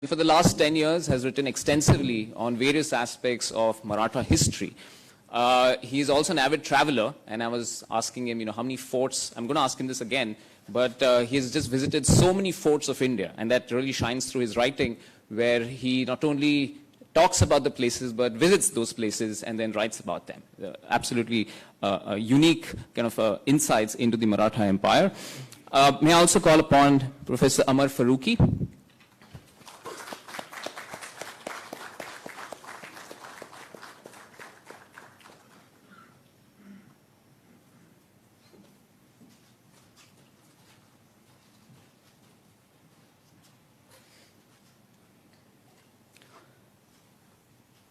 For the last 10 years has written extensively on various aspects of Maratha history. He is also an avid traveler, and I was asking him, how many forts, I'm going to ask him this again, but he has just visited so many forts of India, and that really shines through his writing, where he not only talks about the places, but visits those places and then writes about them. Absolutely unique kind of insights into the Maratha Empire. May I also call upon Professor Amar Farooqui.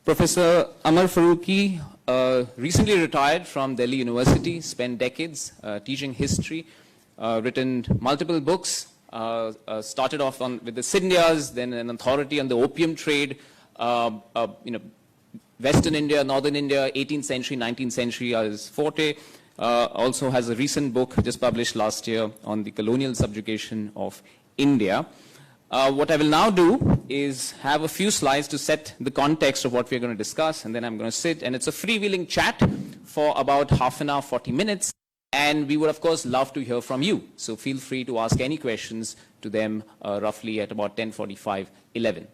Professor Amar Farooqui recently retired from Delhi University, spent decades teaching history, written multiple books, started off with the Scindias, then an authority on the opium trade, Western India, Northern India, 18th century, 19th century are his forte. Also has a recent book just published last year on the colonial subjugation of India. What I will now do is have a few slides to set the context of what we're going to discuss, and then I'm going to sit, and it's a freewheeling chat for about half an hour, 40 minutes, and we would, of course, love to hear from you. So feel free to ask any questions to them roughly at about 10:45, 11.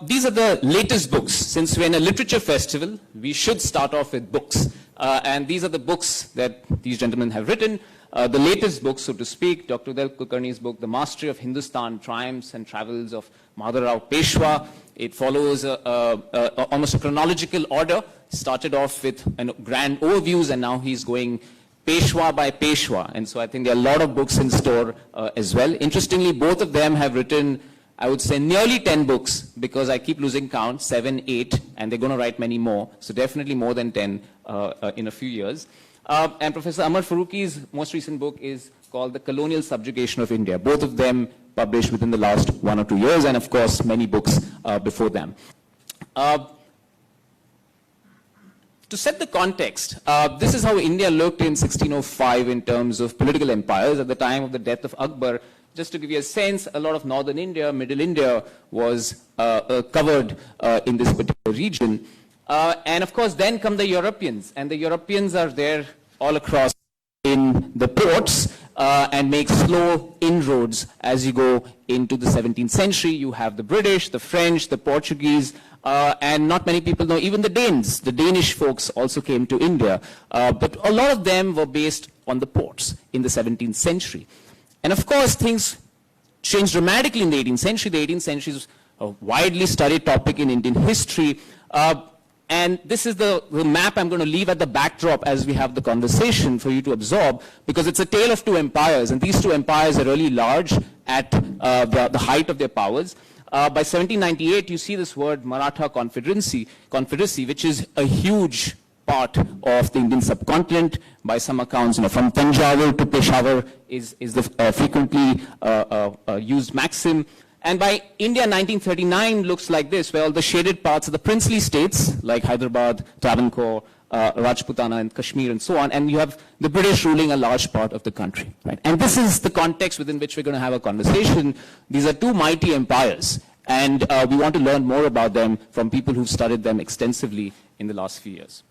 These are the latest books. Since we're in a literature festival, we should start off with books. And these are the books that these gentlemen have written. The latest books, so to speak, Dr. Uday Kulkarni's book, The Mastery of Hindustan, Triumphs and Travels of Madhavrao Peshwa. It follows almost a chronological order. Started off with grand overviews, and now he's going Peshwa by Peshwa. And so I think there are a lot of books in store as well. Interestingly, both of them have written, I would say, nearly 10 books, because I keep losing count, 7, 8, and they're going to write many more. So definitely more than 10 in a few years. And Professor Amar Farooqi's most recent book is called The Colonial Subjugation of India. Both of them published within the last 1 or 2 years, and of course, many books before them. To set the context, this is how India looked in 1605 in terms of political empires at the time of the death of Akbar. Just to give you a sense, a lot of northern India, middle India was covered in this particular region. And of course, then come the Europeans. And the Europeans are there all across in the ports and make slow inroads as you go into the 17th century. You have the British, the French, the Portuguese, and not many people know even the Danes. The Danish folks also came to India. But a lot of them were based on the ports in the 17th century. And of course, things changed dramatically in the 18th century. The 18th century is a widely studied topic in Indian history. And this is the map I'm going to leave at the backdrop as we have the conversation for you to absorb, because it's a tale of two empires. And these two empires are really large at the height of their powers. By 1798, you see this word Maratha Confederacy, which is a huge part of the Indian subcontinent. By some accounts, from Tanjore to Peshawar is the frequently used maxim. And by India 1939 looks like this, where all the shaded parts are the princely states, like Hyderabad, Travancore, Rajputana, and Kashmir, and so on. And you have the British ruling a large part of the country. Right? And this is the context within which we're going to have a conversation. These are two mighty empires, and we want to learn more about them from people who've studied them extensively in the last few years.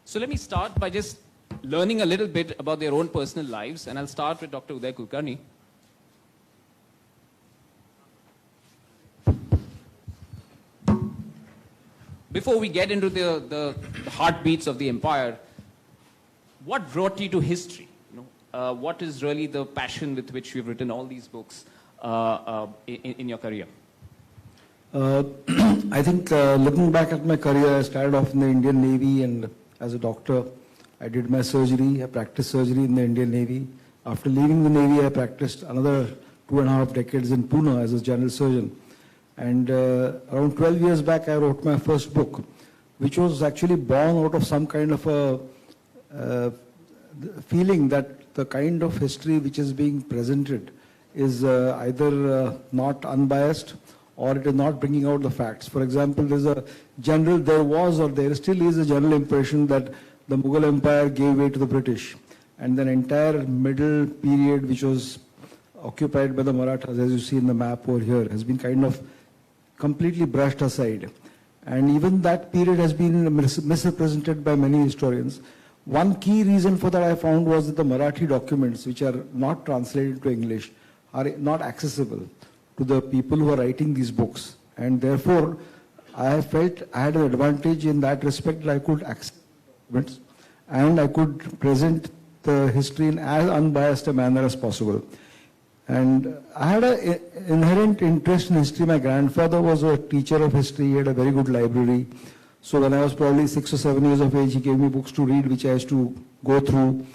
So let me start by just learning a little bit about their own personal lives, and I'll start with Dr. Uday Kulkarni. Before we get into the heartbeats of the empire, what brought you to history? What is really the passion with which you've written all these books in your career? I think looking back at my career, I started off in the Indian Navy, and as a doctor, I did my surgery, I practiced surgery in the Indian Navy. After leaving the Navy, I practiced another 2.5 decades in Pune as a general surgeon. And around 12 years back, I wrote my first book, which was actually born out of some kind of a feeling that the kind of history which is being presented is either not unbiased or it is not bringing out the facts. For example, there was or there still is a general impression that the Mughal Empire gave way to the British, and the entire middle period which was occupied by the Marathas, as you see in the map over here, has been kind of completely brushed aside. And even that period has been misrepresented by many historians. One key reason for that I found was that the Marathi documents, which are not translated to English, are not accessible to the people who are writing these books. And therefore, I felt I had an advantage in that respect that I could access documents and I could present the history in as unbiased a manner as possible. And I had an inherent interest in history. My grandfather was a teacher of history. He had a very good library. So when I was probably 6 or 7 years of age, he gave me books to read, which I used to go through.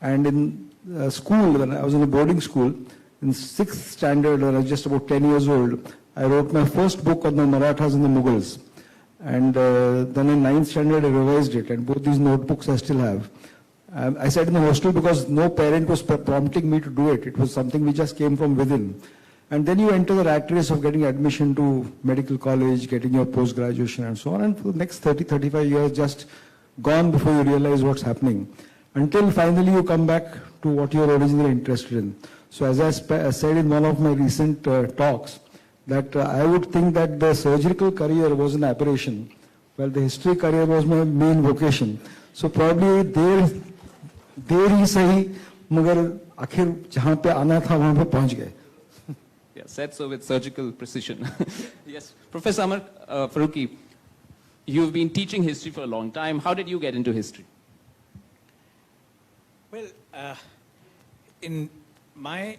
And in school, when I was in a boarding school, in 6th standard, when I was just about 10 years old, I wrote my first book on the Marathas and the Mughals. And then in 9th standard, I revised it. And both these notebooks I still have. I sat in the hostel because no parent was prompting me to do it. It was something which just came from within. And then you enter the rat race of getting admission to medical college, getting your post-graduation and so on. And for the next 30, 35 years, just gone before you realize what's happening. Until finally you come back to what you're originally interested in. So as I said in one of my recent talks, that I would think that the surgical career was an aberration, while the history career was my main vocation. So probably देर ही सही मगर आखिर जहाँ पे आना था वहाँ पे पहुँच गए. Yeah, said so with surgical precision. Yes, Professor Amar Farooqui, you've been teaching history for a long time. How did you get into history? Well, in my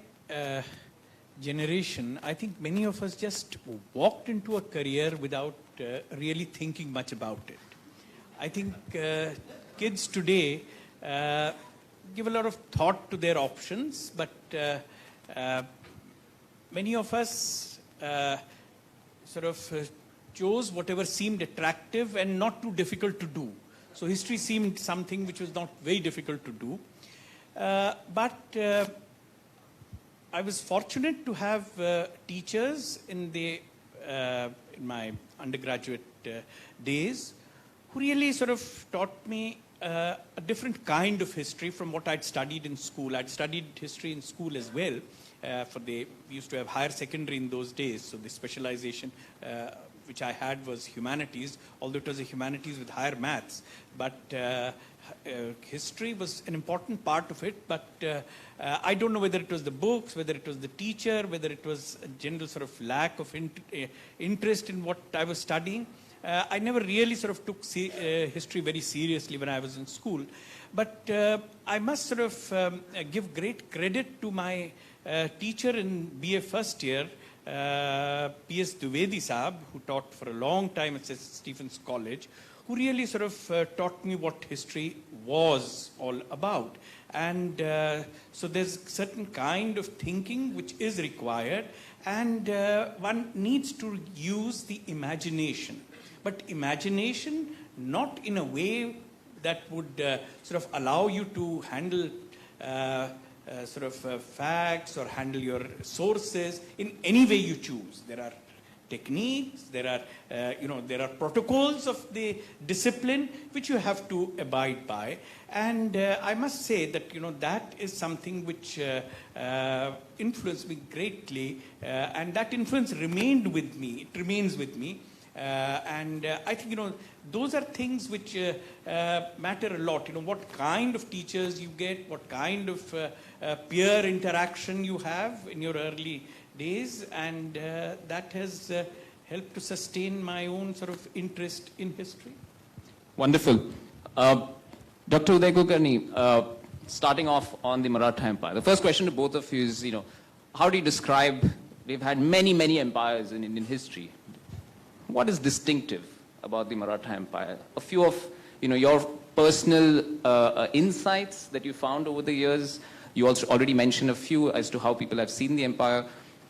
generation, I think many of us just walked into a career without really thinking much about it. I think kids today give a lot of thought to their options, but many of us sort of chose whatever seemed attractive and not too difficult to do. So history seemed something which was not very difficult to do. But I was fortunate to have teachers in my undergraduate days who really sort of taught me a different kind of history from what I'd studied in school. I'd studied history in school as well. We used to have higher secondary in those days, so the specialization which I had was humanities, although it was a humanities with higher maths. But history was an important part of it, but I don't know whether it was the books, whether it was the teacher, whether it was a general sort of lack of interest in what I was studying. I never really sort of took history very seriously when I was in school. But I must sort of give great credit to my teacher in BA first year, P.S. Dwivedi Saab, who taught for a long time at St. Stephen's College, who really sort of taught me what history was all about. And so there's a certain kind of thinking which is required, and one needs to use the imagination. But imagination not in a way that would sort of allow you to handle facts or handle your sources in any way you choose. There are techniques, there are protocols of the discipline which you have to abide by. And I must say that, that is something which influenced me greatly, and that influence remained with me, it remains with me. And I think, those are things which matter a lot. What kind of teachers you get, what kind of peer interaction you have in your early days, and that has helped to sustain my own sort of interest in history. Wonderful. Dr. Uday Kulkarni, starting off on the Maratha Empire. The first question to both of you is, how do you describe, we've had many, many empires in Indian history. What is distinctive about the Maratha Empire? A few of your personal insights that you found over the years You also already mentioned a few as to how people have seen the empire.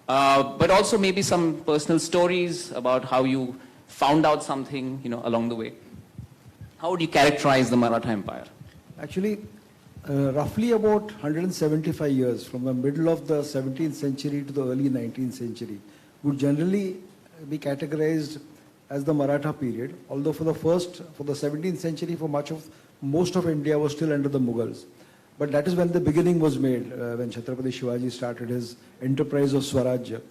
But also maybe some personal stories about how you found out something, along the way. How would you characterize the Maratha Empire? Actually, roughly about 175 years from the middle of the 17th century to the early 19th century would generally be categorized as the Maratha period, although for the 17th century, most of India was still under the Mughals. But that is when the beginning was made, when Chhatrapati Shivaji started his enterprise of Swarajya.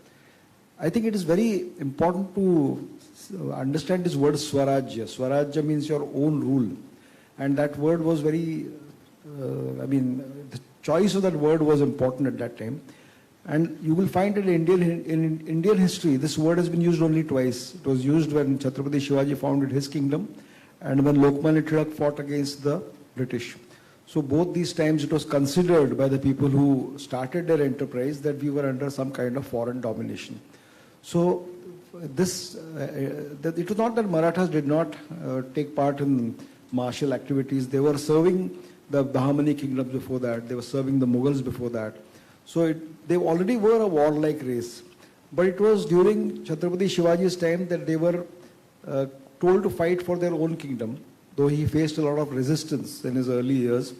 I think it is very important to understand this word Swarajya. Swarajya means your own rule. And that word was very, the choice of that word was important at that time. And you will find that in Indian history, this word has been used only twice. It was used when Chhatrapati Shivaji founded his kingdom and when Lokmanya Tilak fought against the British. So both these times it was considered by the people who started their enterprise that we were under some kind of foreign domination. So it was not that Marathas did not take part in martial activities. They were serving the Bahmani kingdoms before that. They were serving the Mughals before that. So they already were a warlike race. But it was during Chhatrapati Shivaji's time that they were told to fight for their own kingdom, though he faced a lot of resistance in his early years.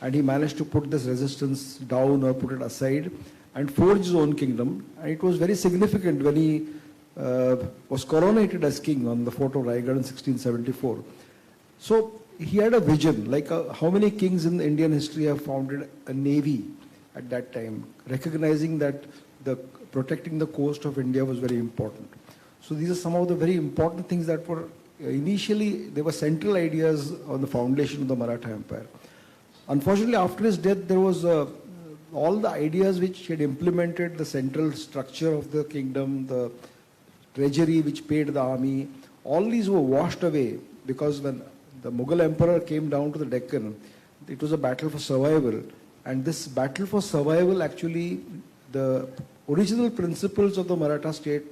And he managed to put this resistance down or put it aside and forge his own kingdom. And it was very significant when he was coronated as king on the fort of Raigad in 1674. So he had a vision, like how many kings in Indian history have founded a navy at that time, recognizing that protecting the coast of India was very important. So these are some of the very important things that were initially, they were central ideas on the foundation of the Maratha Empire. Unfortunately, after his death, there was all the ideas which he had implemented, the central structure of the kingdom, the treasury which paid the army, all these were washed away because when the Mughal emperor came down to the Deccan, it was a battle for survival. And this battle for survival, actually, the original principles of the Maratha state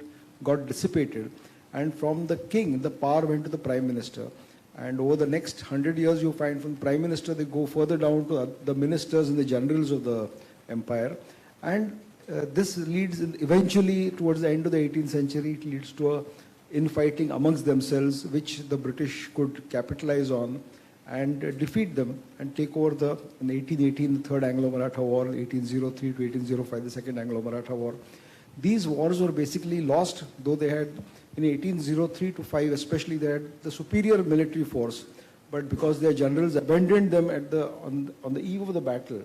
got dissipated. And from the king, the power went to the prime minister. And over the next 100 years, you find from prime minister, they go further down to the ministers and the generals of the empire. And this leads eventually towards the end of the 18th century, it leads to a infighting amongst themselves, which the British could capitalize on and defeat them and take over in 1818, the Third Anglo-Maratha War, 1803 to 1805, the Second Anglo-Maratha War. These wars were basically lost, though they had, in 1803 to 5 especially, they had the superior military force, but because their generals abandoned them on the eve of the battle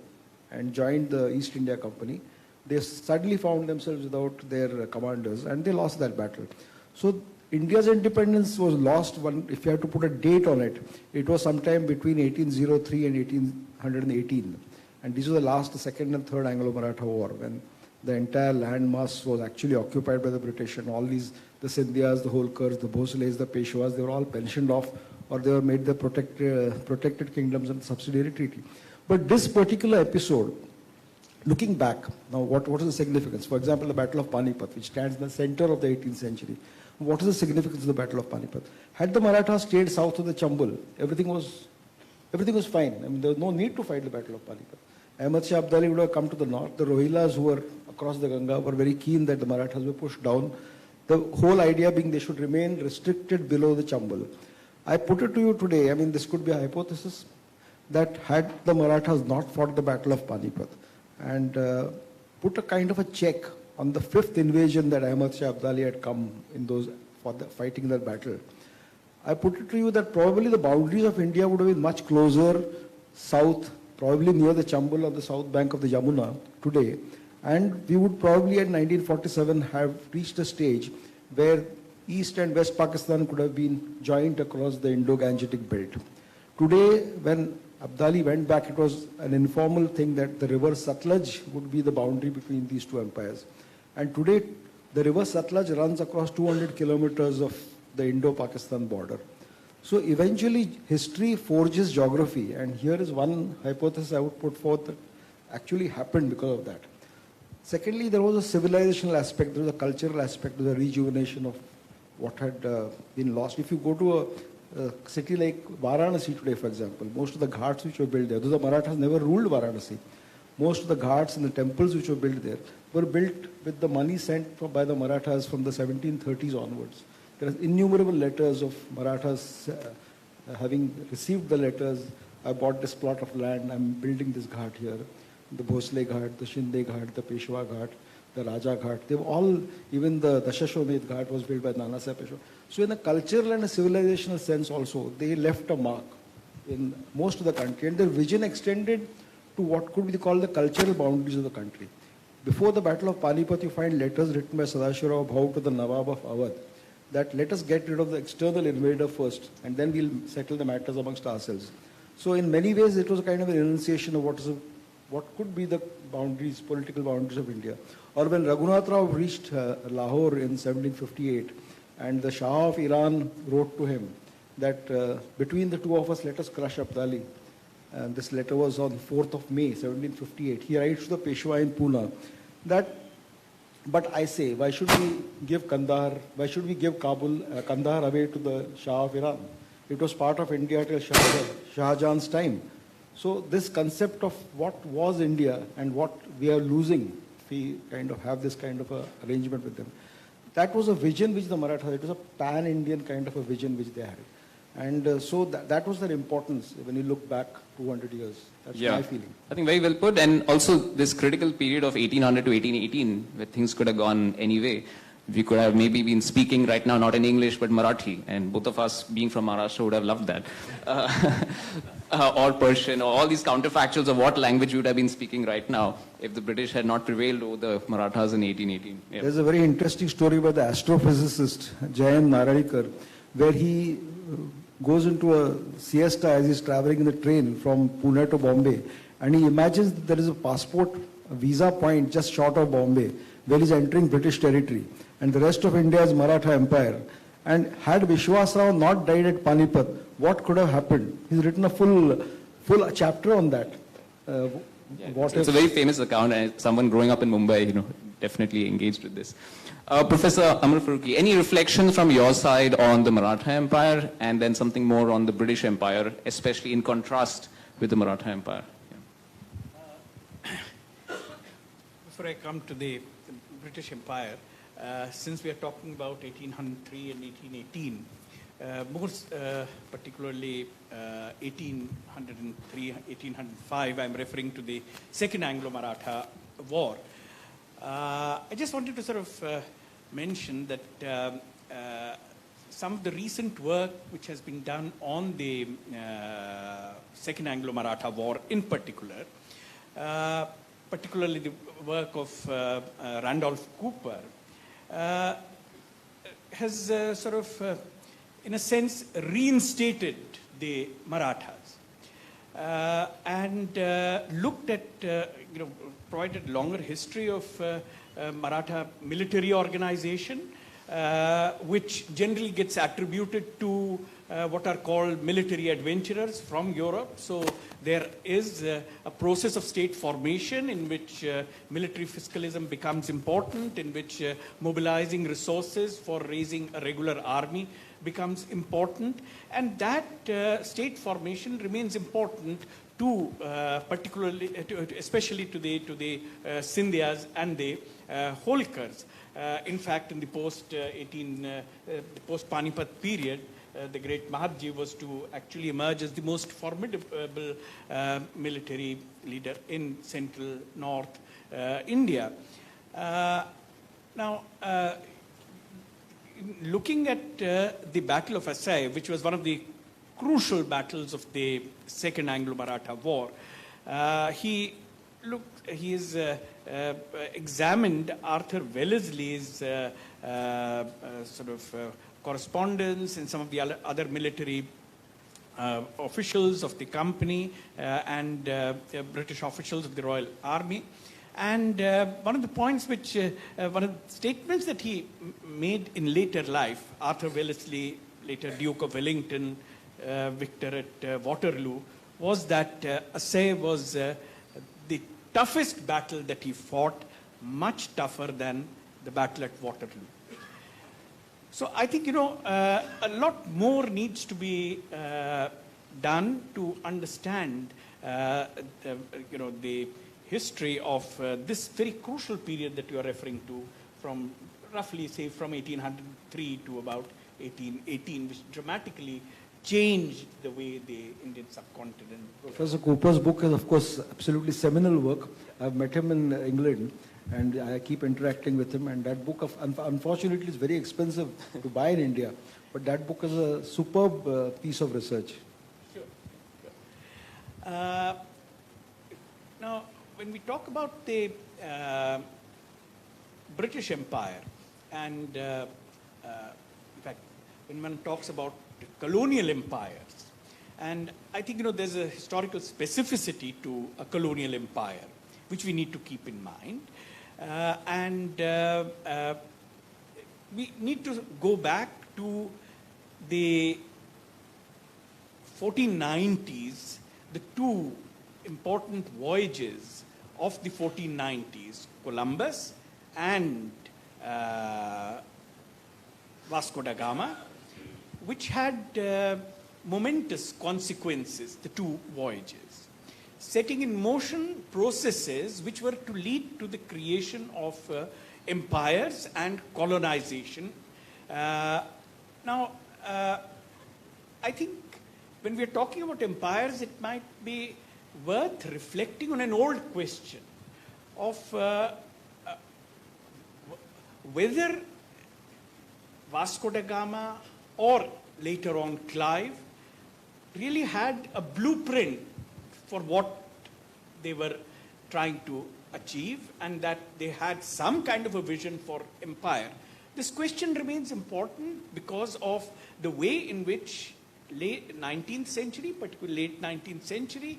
and joined the East India Company, they suddenly found themselves without their commanders and they lost that battle. So India's independence was lost, if you have to put a date on it, it was sometime between 1803 and 1818. And these were the Second and Third Anglo-Maratha War, when the entire land mass was actually occupied by the British, and all these, the Scindias, the Holkars, the Bhosles, the Peshwas, they were all pensioned off, or they were made the protected kingdoms and subsidiary treaty. But this particular episode, looking back, now what is the significance? For example, the Battle of Panipat, which stands in the center of the 18th century. What is the significance of the Battle of Panipat? Had the Marathas stayed south of the Chambal, everything was fine. I mean, there was no need to fight the Battle of Panipat. Ahmad Shah Abdali would have come to the north. The Rohilas who were across the Ganga were very keen that the Marathas were pushed down. The whole idea being they should remain restricted below the Chambal. I put it to you today, I mean, this could be a hypothesis, that had the Marathas not fought the Battle of Panipat and put a kind of a check on the fifth invasion that Ahmad Shah Abdali had come in fighting that battle, I put it to you that probably the boundaries of India would have been much closer south, probably near the Chambal on the south bank of the Yamuna today. And we would probably at 1947 have reached a stage where East and West Pakistan could have been joined across the Indo-Gangetic belt. Today, when Abdali went back, it was an informal thing that the river Satluj would be the boundary between these two empires. And today, the river Satluj runs across 200 kilometers of the Indo-Pakistan border. So eventually, history forges geography. And here is one hypothesis I would put forth that actually happened because of that. Secondly, there was a civilizational aspect, there was a cultural aspect, there was a rejuvenation of what had been lost. If you go to a city like Varanasi today, for example, most of the ghats which were built there, though the Marathas never ruled Varanasi, most of the ghats and the temples which were built there were built with the money sent by the Marathas from the 1730s onwards. There are innumerable letters of Marathas having received the letters. I bought this plot of land, I'm building this ghat here. The Bhosle Ghat, the Shinde Ghat, the Peshwa Ghat, the Raja Ghat, they were all, even the Dashashwamedh Ghat was built by Nana Sahib Peshwa. So in a cultural and a civilizational sense also, they left a mark in most of the country. And their vision extended to what could be called the cultural boundaries of the country. Before the Battle of Panipat, you find letters written by Sadashivara Bhau to the Nawab of Awadh that let us get rid of the external invader first and then we'll settle the matters amongst ourselves. So in many ways, it was a kind of an enunciation of what could be the boundaries, political boundaries of India. Or when Raghunath Rao reached Lahore in 1758, and the Shah of Iran wrote to him that between the two of us, let us crush Abdali. And this letter was on 4th of May, 1758. He writes to the Peshwa in Pune that, but I say, why should we give Kandahar, why should we give Kandahar away to the Shah of Iran? It was part of India till Shah Jahan's time. So this concept of what was India and what we are losing, we kind of have this kind of a arrangement with them. That was a vision which the Marathas, it was a pan-Indian kind of a vision which they had. And so that was their importance when you look back 200 years. That's my feeling. I think very well put. And also this critical period of 1800 to 1818, where things could have gone anyway. We could have maybe been speaking right now, not in English, but Marathi. And both of us, being from Maharashtra, would have loved that. Or Persian, or all these counterfactuals of what language we would have been speaking right now if the British had not prevailed over the Marathas in 1818. Yeah. There's a very interesting story by the astrophysicist, Jayant Naralikar, where he goes into a siesta as he's traveling in the train from Pune to Bombay. And he imagines that there is a passport, a visa point just short of Bombay, where he's entering British territory. And the rest of India is Maratha Empire. And had Vishwas Rao not died at Panipat, what could have happened? He's written a full chapter on that. It's a very famous account, and someone growing up in Mumbai, definitely engaged with this. Professor Amar Farooqui, any reflections from your side on the Maratha Empire, and then something more on the British Empire, especially in contrast with the Maratha Empire? Yeah. Before I come to the British Empire, since we are talking about 1803 and 1818, particularly 1803, 1805, I'm referring to the Second Anglo-Maratha War. I just wanted to sort of mention that some of the recent work which has been done on the Second Anglo-Maratha War in particular, particularly the work of Randolph Cooper, has sort of, in a sense, reinstated the Marathas and looked at, provided longer history of Maratha military organization, which generally gets attributed to what are called military adventurers from Europe. So there is a process of state formation in which military fiscalism becomes important, in which mobilizing resources for raising a regular army becomes important. And that state formation remains important to particularly, especially to the Scindias and the Holkars. In fact, in the post-Panipat period, the great Mahatji was to actually emerge as the most formidable military leader in central north India. Now, looking at the Battle of Assaye, which was one of the crucial battles of the Second Anglo-Maratha War, he has examined Arthur Wellesley's correspondence and some of the other military officials of the company and British officials of the Royal Army. And one of the points which, one of the statements that he made in later life, Arthur Wellesley, later Duke of Wellington, victor at Waterloo, was that Assaye was the toughest battle that he fought, much tougher than the battle at Waterloo. So I think, a lot more needs to be done to understand, the history of this very crucial period that you are referring to, from roughly, say, from 1803 to about 1818, which dramatically changed the way the Indian subcontinent. Professor Cooper's book is, of course, absolutely seminal work. I've met him in England, and I keep interacting with him. And that book, unfortunately, is very expensive to buy in India. But that book is a superb piece of research. Sure. Now, when we talk about the British Empire, and in fact, when one talks about colonial empires, and I think, there's a historical specificity to a colonial empire, which we need to keep in mind. We need to go back to the 1490s, the two important voyages of the 1490s, Columbus and Vasco da Gama, which had momentous consequences, the two voyages, setting in motion processes which were to lead to the creation of empires and colonization. Now, I think when we're talking about empires, it might be worth reflecting on an old question of whether Vasco da Gama or later on Clive really had a blueprint for what they were trying to achieve, and that they had some kind of a vision for empire. This question remains important because of the way in which late 19th century, particularly late 19th century,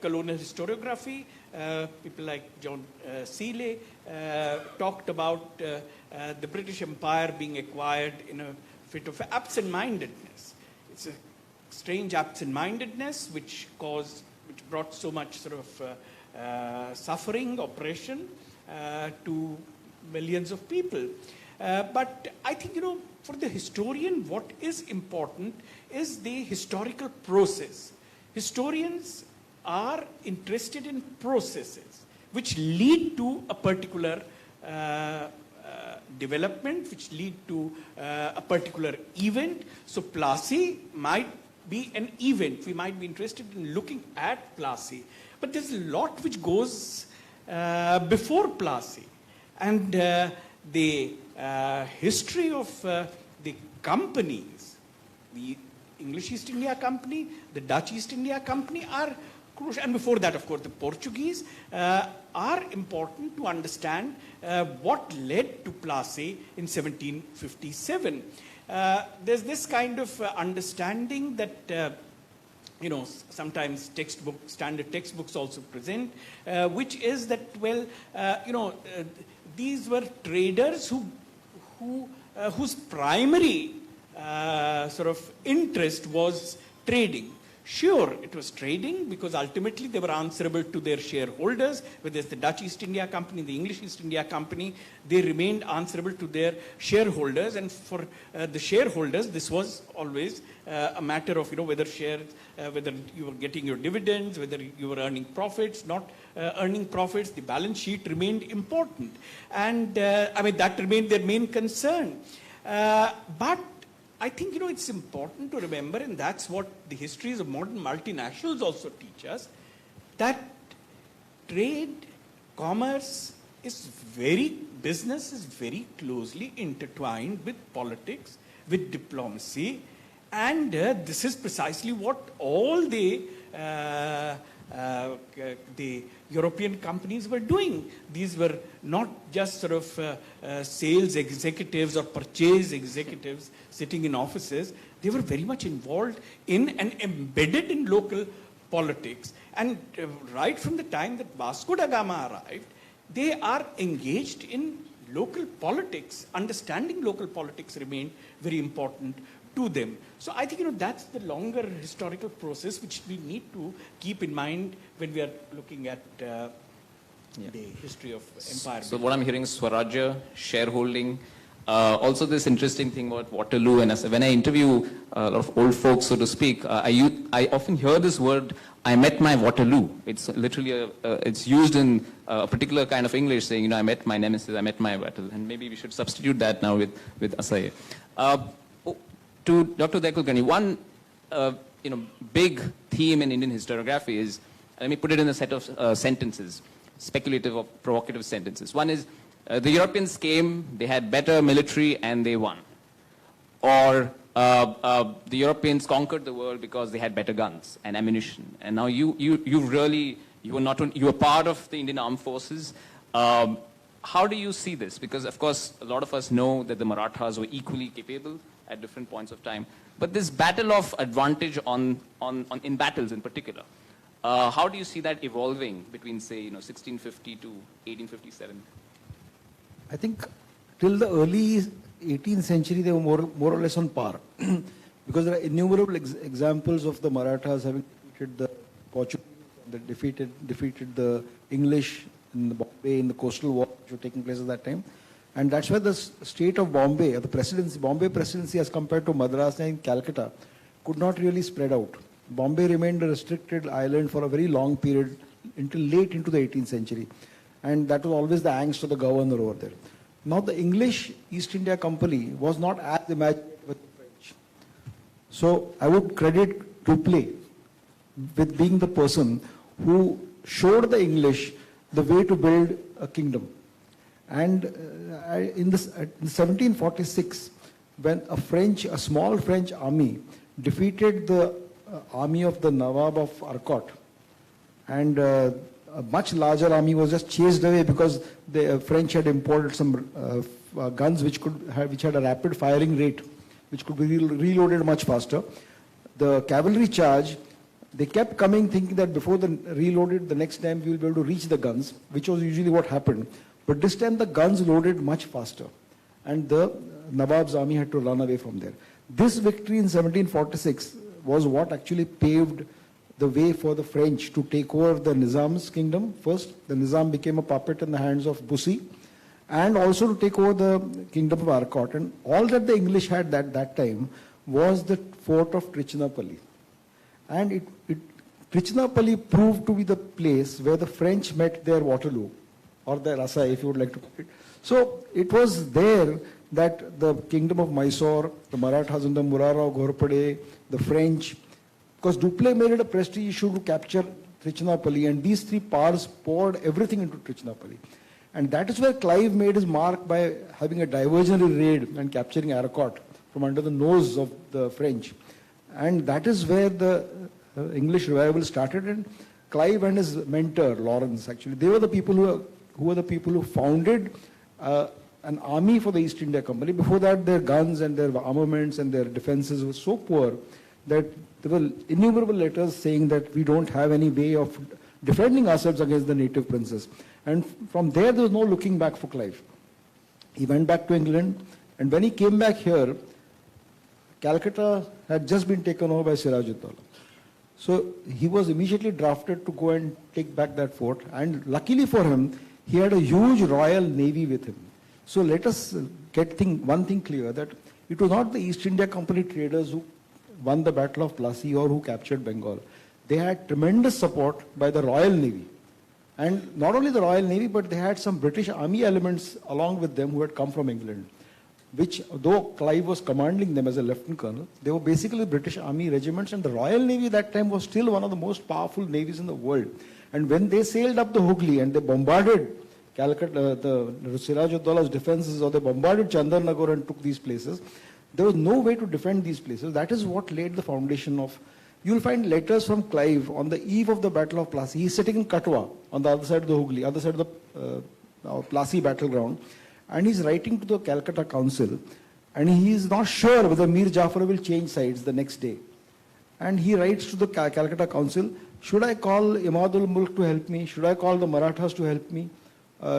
colonial historiography, people like John Seeley talked about the British Empire being acquired in a fit of absent-mindedness. It's a strange absent-mindedness which brought so much sort of suffering, oppression to millions of people. But I think, for the historian, what is important is the historical process. Historians are interested in processes which lead to a particular development, which lead to a particular event. So Plassey might be an event. We might be interested in looking at Plassey. But there's a lot which goes before Plassey. And the history of the companies, the English East India Company, the Dutch East India Company are crucial. And before that, of course, the Portuguese are important to understand what led to Plassey in 1757. There's this kind of understanding that sometimes standard textbooks also present, which is that, these were traders whose primary sort of interest was trading. Sure, it was trading because ultimately they were answerable to their shareholders, whether it's the Dutch East India Company, the English East India Company, they remained answerable to their shareholders. And for the shareholders, this was always a matter of, whether you were getting your dividends, whether you were earning profits, not earning profits, the balance sheet remained important. And that remained their main concern. But I think, it's important to remember, and that's what the histories of modern multinationals also teach us, that trade, commerce business is very closely intertwined with politics, with diplomacy, and this is precisely what all the European companies were doing. These were not just sort of sales executives or purchase executives sitting in offices. They were very much involved in and embedded in local politics. And right from the time that Vasco da Gama arrived, they are engaged in local politics. Understanding local politics remained very important to them. So I think, that's the longer historical process which we need to keep in mind when we are looking at the history of empire. So what I'm hearing is Swarajya, shareholding, Also, this interesting thing about Waterloo, and when I interview a lot of old folks, so to speak, I often hear this word, I met my Waterloo. It's literally, it's used in a particular kind of English, saying, you know, I met my nemesis, I met my battle. And maybe we should substitute that now with Asai. To Dr. Uday Kulkarni, one big theme in Indian historiography is, let me put it in a set of sentences, speculative or provocative sentences. One is, the Europeans came, they had better military, and they won. Or the Europeans conquered the world because they had better guns and ammunition. And now you were part of the Indian armed forces. How do you see this? Because, of course, a lot of us know that the Marathas were equally capable at different points of time. But this battle of advantage in battles in particular, how do you see that evolving between, say, 1650 to 1857? I think till the early 18th century, they were more or less on par. Because there are innumerable examples of the Marathas having defeated the Portuguese, that defeated the English in the Bombay, in the coastal war which were taking place at that time. And that's why the state of Bombay, or the presidency, Bombay presidency as compared to Madras and Calcutta, could not really spread out. Bombay remained a restricted island for a very long period until late into the 18th century. And that was always the angst of the governor over there. Now the English East India Company was not as imaginative as the French. So I would credit Dupleix with being the person who showed the English the way to build a kingdom. And in 1746, when a small French army defeated the army of the Nawab of Arcot, and a much larger army was just chased away because the French had imported some guns which had a rapid firing rate, which could be reloaded much faster. The cavalry charge, they kept coming thinking that before the reloaded, the next time we will be able to reach the guns, which was usually what happened. But this time the guns loaded much faster, and the Nawab's army had to run away from there. This victory in 1746 was what actually paved the way for the French to take over the Nizam's kingdom. First, the Nizam became a puppet in the hands of Bussy, and also to take over the kingdom of Arcot. And all that the English had at that time was the fort of Trichinopoli. And Trichinopoli proved to be the place where the French met their Waterloo, or their Asai, if you would like to put it. So it was there that the kingdom of Mysore, the Marathas and the Murara, Ghorpade, the French, because Dupleix made it a prestige issue to capture Trichinopoli, and these three powers poured everything into Trichinopoli. And that is where Clive made his mark by having a diversionary raid and capturing Arcot from under the nose of the French. And that is where the English revival started. And Clive and his mentor, Lawrence, actually, they were the people who founded an army for the East India Company. Before that, their guns and their armaments and their defenses were so poor that there were innumerable letters saying that we don't have any way of defending ourselves against the native princes. And from there was no looking back for Clive. He went back to England, and when he came back here, Calcutta had just been taken over by Siraj-ud-Dawla. So he was immediately drafted to go and take back that fort, and luckily for him, he had a huge royal navy with him. So let us get one thing clear, that it was not the East India Company traders who won the Battle of Plassey or who captured Bengal. They had tremendous support by the Royal Navy. And not only the Royal Navy, but they had some British army elements along with them who had come from England, which, though Clive was commanding them as a lieutenant colonel, they were basically British army regiments, and the Royal Navy at that time was still one of the most powerful navies in the world. And when they sailed up the Hooghly and they bombarded Calcutta, the Siraj-ud-Dawla's defenses, or they bombarded Chandarnagar and took these places, there was no way to defend these places. That is what laid the foundation of. You'll find letters from Clive on the eve of the Battle of Plassey. He's sitting in Katwa on the other side of the Hooghly, other side of the Plassey battleground, and he's writing to the Calcutta Council, and he is not sure whether Mir Jafar will change sides the next day. And he writes to the Calcutta Council, should I call Imadul Mulk to help me? Should I call the Marathas to help me?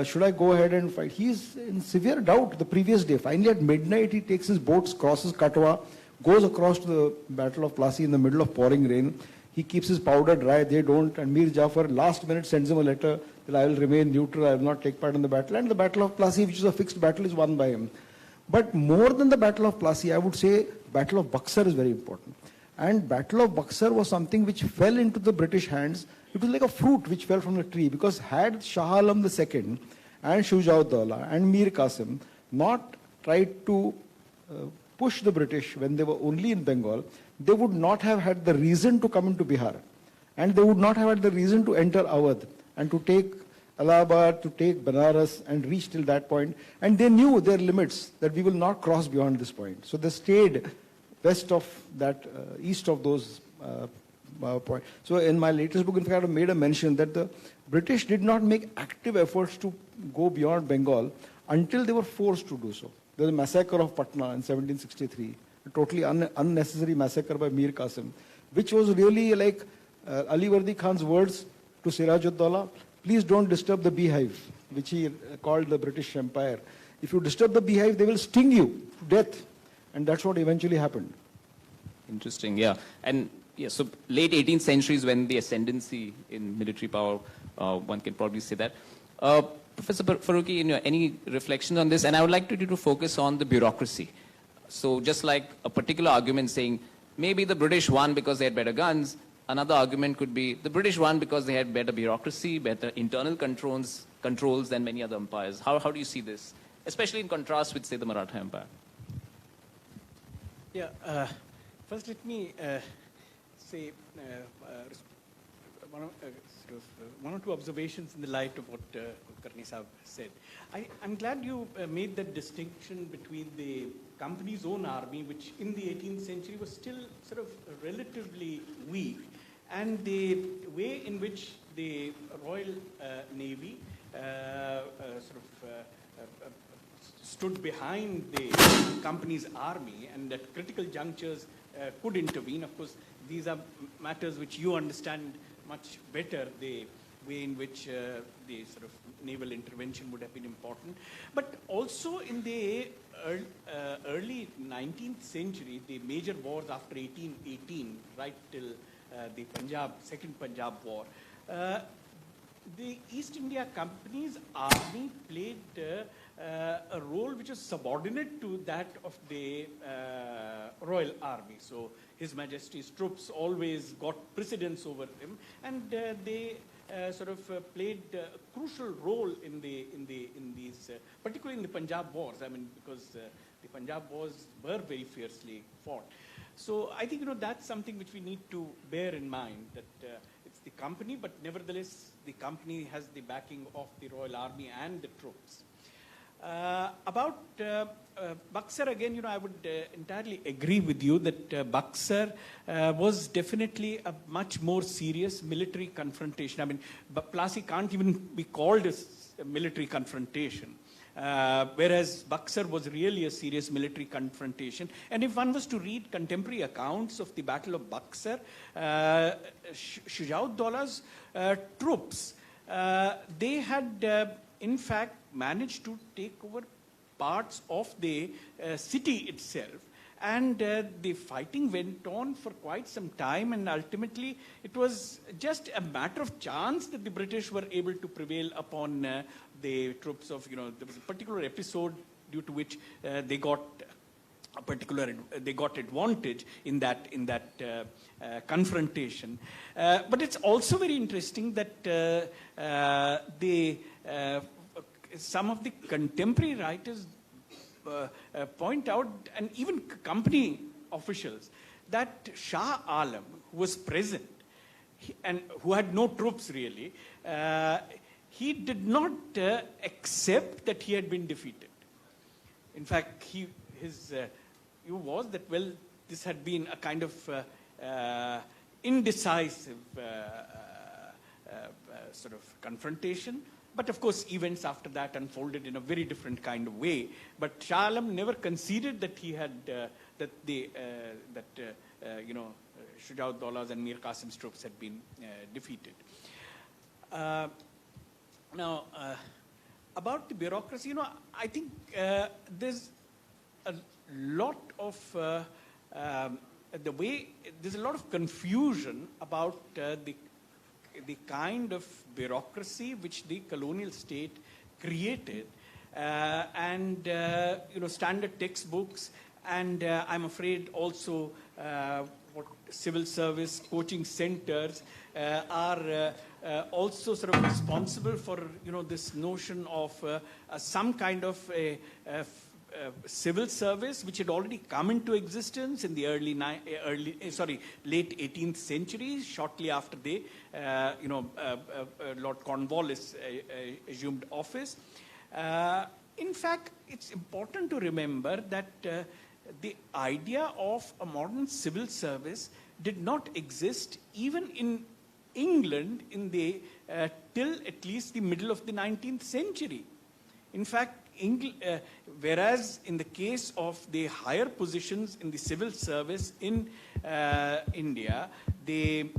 Should I go ahead and fight? He's in severe doubt the previous day. Finally, at midnight, he takes his boats, crosses Katwa, goes across to the Battle of Plassey in the middle of pouring rain. He keeps his powder dry, they don't, and Mir Jafar last minute sends him a letter that I will remain neutral, I will not take part in the battle. And the Battle of Plassey, which is a fixed battle, is won by him. But more than the Battle of Plassey, I would say Battle of Buxar is very important. And Battle of Buxar was something which fell into the British hands. It was like a fruit which fell from the tree, because had Shah Alam II and Shujauddaulah and Mir Qasim not tried to push the British when they were only in Bengal, they would not have had the reason to come into Bihar. And they would not have had the reason to enter Awadh and to take Allahabad, to take Banaras and reach till that point. And they knew their limits, that we will not cross beyond this point. So they stayed west of that, east of those points. So in my latest book, in fact, I made a mention that the British did not make active efforts to go beyond Bengal until they were forced to do so. There was a massacre of Patna in 1763, a totally unnecessary massacre by Mir Qasim, which was really like Ali Wardi Khan's words to Sirajuddaulah, please don't disturb the beehive, which he called the British Empire. If you disturb the beehive, they will sting you to death. And that's what eventually happened. Interesting, yeah. And yeah, so late 18th century is when the ascendancy in military power, one can probably say that. Professor Farooqui, any reflections on this? And I would like you to focus on the bureaucracy. So just like a particular argument saying, maybe the British won because they had better guns, another argument could be the British won because they had better bureaucracy, better internal controls than many other empires. How do you see this, especially in contrast with, say, the Maratha Empire? Yeah, first let me say one or two observations in the light of what Kulkarni Sahab said. I'm glad you made that distinction between the company's own army, which in the 18th century was still sort of relatively weak, and the way in which the Royal Navy stood behind the company's army and at critical junctures could intervene. Of course, these are matters which you understand much better, the way in which the sort of naval intervention would have been important. But also in the early 19th century, the major wars after 1818, right till the Second Punjab War, the East India Company's army played a role which was subordinate to that of the Royal Army. So His Majesty's troops always got precedence over them, and they played a crucial role in these, particularly in the Punjab Wars. I mean, because the Punjab Wars were very fiercely fought. So I think that's something which we need to bear in mind, that it's the company, but nevertheless the company has the backing of the Royal Army and the troops. About Buxar, again, I would entirely agree with you that Buxar was definitely a much more serious military confrontation. I mean, Plassey can't even be called a military confrontation, whereas Buxar was really a serious military confrontation. And if one was to read contemporary accounts of the Battle of Buxar, Shujauddaullah's troops, they had in fact managed to take over parts of the city itself, and the fighting went on for quite some time, and ultimately it was just a matter of chance that the British were able to prevail upon the troops of, there was a particular episode due to which they got advantage in that confrontation. But it's also very interesting that some of the contemporary writers point out, and even company officials, that Shah Alam, who was present and who had no troops really, he did not accept that he had been defeated. In fact, his view was that, well, this had been a kind of indecisive sort of confrontation. But of course, events after that unfolded in a very different kind of way. But Shah Alam never conceded that he had Shujauddaullah's and Mir Qasim's troops had been defeated. Now, about the bureaucracy, I think there's a lot of there's a lot of confusion about the kind of bureaucracy which the colonial state created and standard textbooks, and I'm afraid also what civil service coaching centers are also sort of responsible for this notion of some kind of a civil service which had already come into existence in the late 18th century, shortly after they Lord Cornwallis assumed office. In fact, it's important to remember that the idea of a modern civil service did not exist even in England in the till at least the middle of the 19th century. In fact, whereas in the case of the higher positions in the civil service in India, the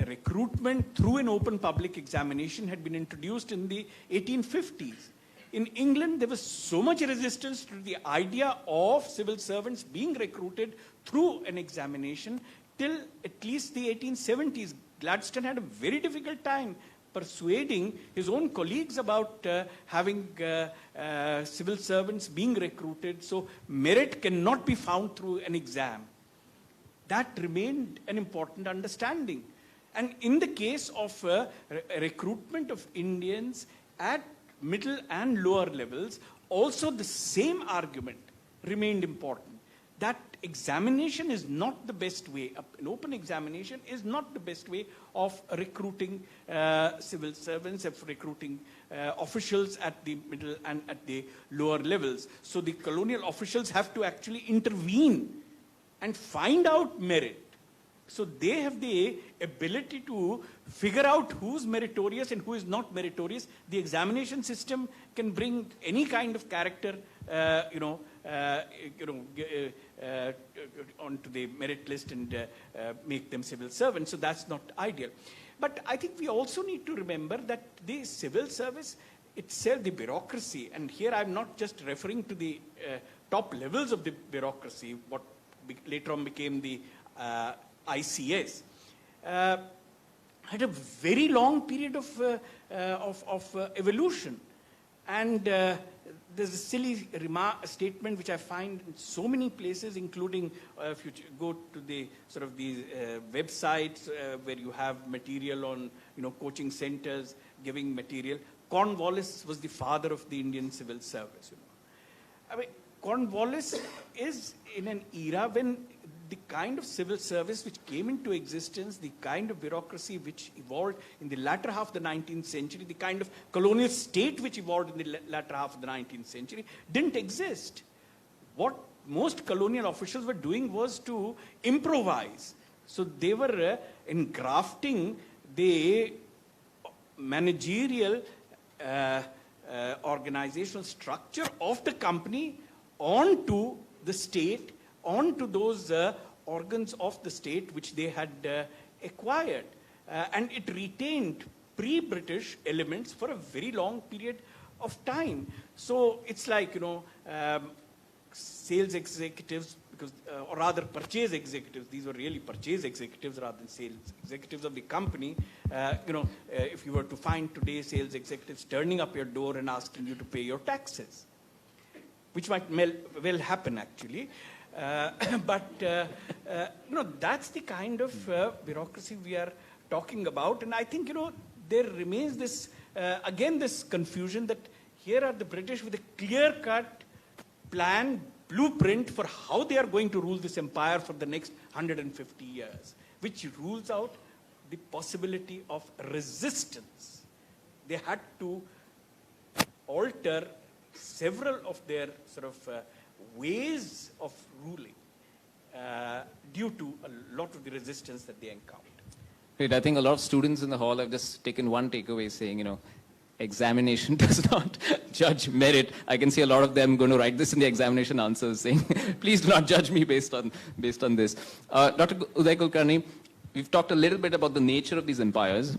recruitment through an open public examination had been introduced in the 1850s. In England, there was so much resistance to the idea of civil servants being recruited through an examination till at least the 1870s. Gladstone had a very difficult time persuading his own colleagues about having civil servants being recruited. So merit cannot be found through an exam. That remained an important understanding. And in the case of recruitment of Indians at middle and lower levels, also the same argument remained important. That examination is not the best way. An open examination is not the best way of recruiting civil servants, of recruiting officials at the middle and at the lower levels. So the colonial officials have to actually intervene and find out merit. So they have the ability to figure out who's meritorious and who is not meritorious. The examination system can bring any kind of character, onto the merit list and make them civil servants. So that's not ideal. But I think we also need to remember that the civil service itself, the bureaucracy, and here I'm not just referring to the top levels of the bureaucracy, what later on became the ICS, had a very long period of evolution. And there's a silly statement which I find in so many places, including if you go to the sort of these websites where you have material on, coaching centers giving material. Cornwallis was the father of the Indian civil service. I mean, Cornwallis is in an era when the kind of civil service which came into existence, the kind of bureaucracy which evolved in the latter half of the 19th century, the kind of colonial state which evolved in the latter half of the 19th century, didn't exist. What most colonial officials were doing was to improvise. So they were engrafting the managerial organizational structure of the company onto the state, onto those organs of the state which they had acquired. And it retained pre-British elements for a very long period of time. So it's like, sales executives, because, or rather purchase executives, these were really purchase executives rather than sales executives of the company. If you were to find today sales executives turning up your door and asking you to pay your taxes, which might well happen actually. But that's the kind of bureaucracy we are talking about. And I think, there remains this, again, this confusion that here are the British with a clear-cut plan, blueprint for how they are going to rule this empire for the next 150 years, which rules out the possibility of resistance. They had to alter several of their sort of ways of ruling due to a lot of the resistance that they encountered. Great. I think a lot of students in the hall have just taken one takeaway saying, examination does not judge merit. I can see a lot of them going to write this in the examination answers saying, please do not judge me based on this. Dr. Uday Kulkarni, we've talked a little bit about the nature of these empires.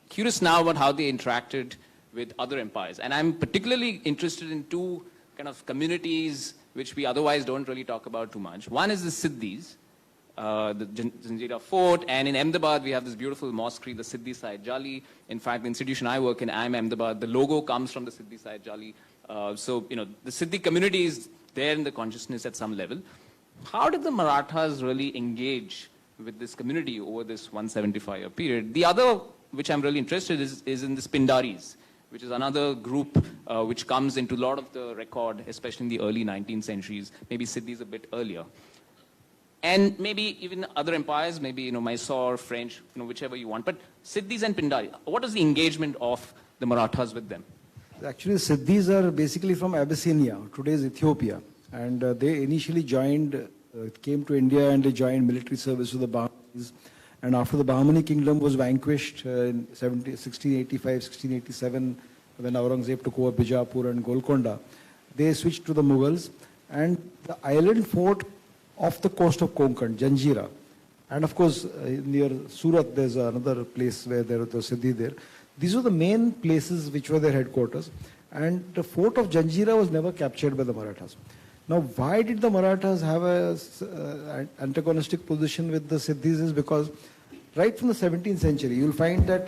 Curious now about how they interacted with other empires. And I'm particularly interested in two kind of communities which we otherwise don't really talk about too much. One is the Siddhis, the Janjira Fort, and in Ahmedabad we have this beautiful mosque, the Siddhi Sahib Jali. In fact, the institution I work in, IIM Ahmedabad, the logo comes from the Siddhi Sahib Jali. So, the Siddhi community is there in the consciousness at some level. How did the Marathas really engage with this community over this 175-year period? The other, which I'm really interested in, is in the Pindaris, which is another group which comes into a lot of the record, especially in the early 19th centuries, maybe Siddhis a bit earlier. And maybe even other empires, maybe, Mysore, French, whichever you want. But Siddhis and Pindaris, what is the engagement of the Marathas with them? Actually, Siddhis are basically from Abyssinia, today's Ethiopia. And they initially joined, came to India and they joined military service with the Bahmanis. And after the Bahmani kingdom was vanquished in 1685, 1687, when Aurangzeb took over Bijapur and Golconda, they switched to the Mughals. And the island fort off the coast of Konkan, Janjira, and of course near Surat there's another place where there was Siddhi there. These were the main places which were their headquarters, and the fort of Janjira was never captured by the Marathas. Now, why did the Marathas have an antagonistic position with the Siddhis is because right from the 17th century, you'll find that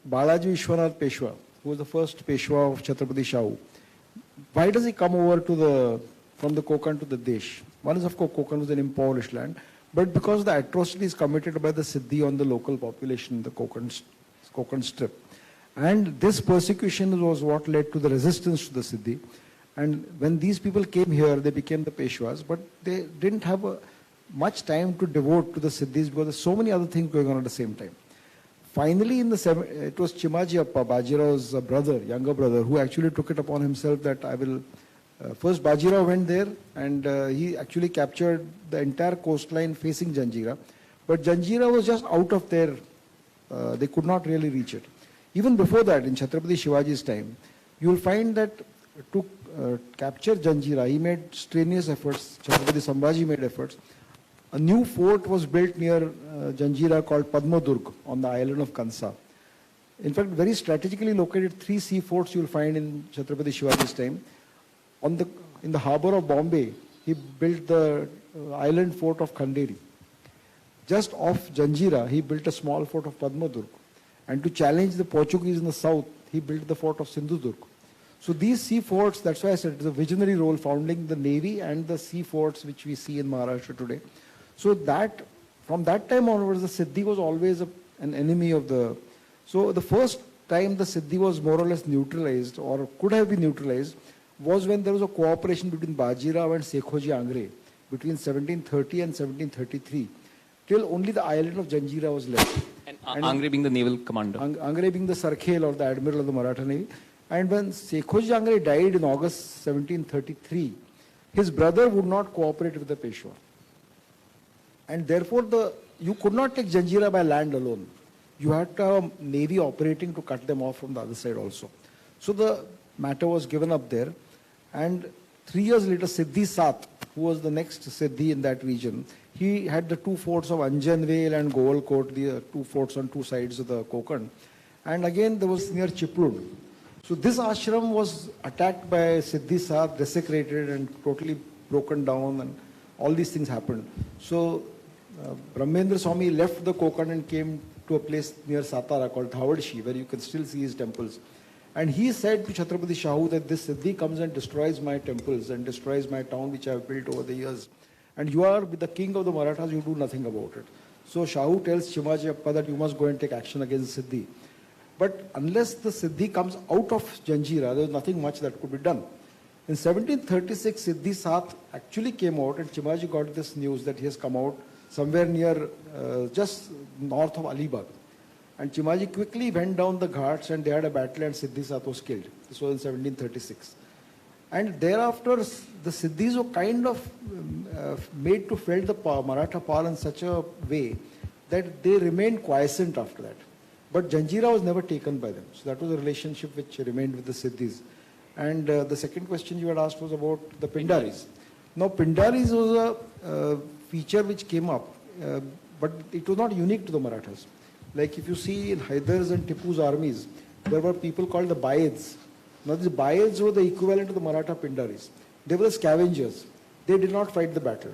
Balaji Vishwanath Peshwa, who was the first Peshwa of Chhatrapati Shahu, why does he come over to from the Konkan to the Desh? One is, of course, Konkan was an impoverished land, but because of the atrocities committed by the Siddhi on the local population in the Konkan strip. And this persecution was what led to the resistance to the Siddhi. And when these people came here, they became the Peshwas, but they didn't have much time to devote to the Siddhis because there's so many other things going on at the same time. Finally, it was Chimaji Appa, Bajirao's brother, younger brother, who actually took it upon himself that I will... first, Bajirao went there and he actually captured the entire coastline facing Janjira. But Janjira was just out of there. They could not really reach it. Even before that, in Chhatrapati Shivaji's time, you will find that to capture Janjira, he made strenuous efforts. Chhatrapati Sambhaji made efforts. A new fort was built near Janjira called Padmadurg on the island of Kansa. In fact, very strategically located 3 sea forts you will find in Chhatrapati Shivaji's time. In the harbor of Bombay, he built the island fort of Khanderi. Just off Janjira, he built a small fort of Padmadurg. And to challenge the Portuguese in the south, he built the fort of Sindhudurg. So these sea forts, that's why I said it's a visionary role founding the navy and the sea forts which we see in Maharashtra today. So from that time onwards, the Siddhi was always an enemy of the... So the first time the Siddhi was more or less neutralized or could have been neutralized was when there was a cooperation between Bajirao and Sekhoji Angre between 1730 and 1733, till only the island of Janjira was left. And Angre being the naval commander. Angre being the Sarkhel or the admiral of the Maratha Navy. And when Sekhoji Angre died in August 1733, his brother would not cooperate with the Peshwa. And therefore, you could not take Janjira by land alone. You had to have a navy operating to cut them off from the other side also. So the matter was given up there. And 3 years later, Siddhi Sat, who was the next Siddhi in that region, he had the 2 forts of Anjanvel and Govalkot, the 2 forts on 2 sides of the Konkan. And again, there was near Chiplud. So this ashram was attacked by Siddhi Sat, desecrated and totally broken down, and all these things happened. So Brahmendra Swami left the Konkan and came to a place near Satara called Dhawadshi, where you can still see his temples. And he said to Chhatrapati Shahu that this Siddhi comes and destroys my temples and destroys my town which I have built over the years. And you are the king of the Marathas, you do nothing about it. So Shahu tells Chimaji Appa that you must go and take action against Siddhi. But unless the Siddhi comes out of Janjira, there is nothing much that could be done. In 1736, Siddhi Sat actually came out, and Chimaji got this news that he has come out somewhere near, just north of Alibag. And Chimaji quickly went down the ghats and they had a battle and Siddhi Sat was killed. This was in 1736. And thereafter, the Siddhis were kind of made to feel the Maratha power in such a way that they remained quiescent after that. But Janjira was never taken by them. So that was a relationship which remained with the Siddhis. And the second question you had asked was about the Pindaris. Now, Pindaris was a feature which came up, but it was not unique to the Marathas. Like if you see in Haidar's and Tipu's armies, there were people called the Baids. Now, these Baids were the equivalent to the Maratha Pindaris. They were the scavengers. They did not fight the battle.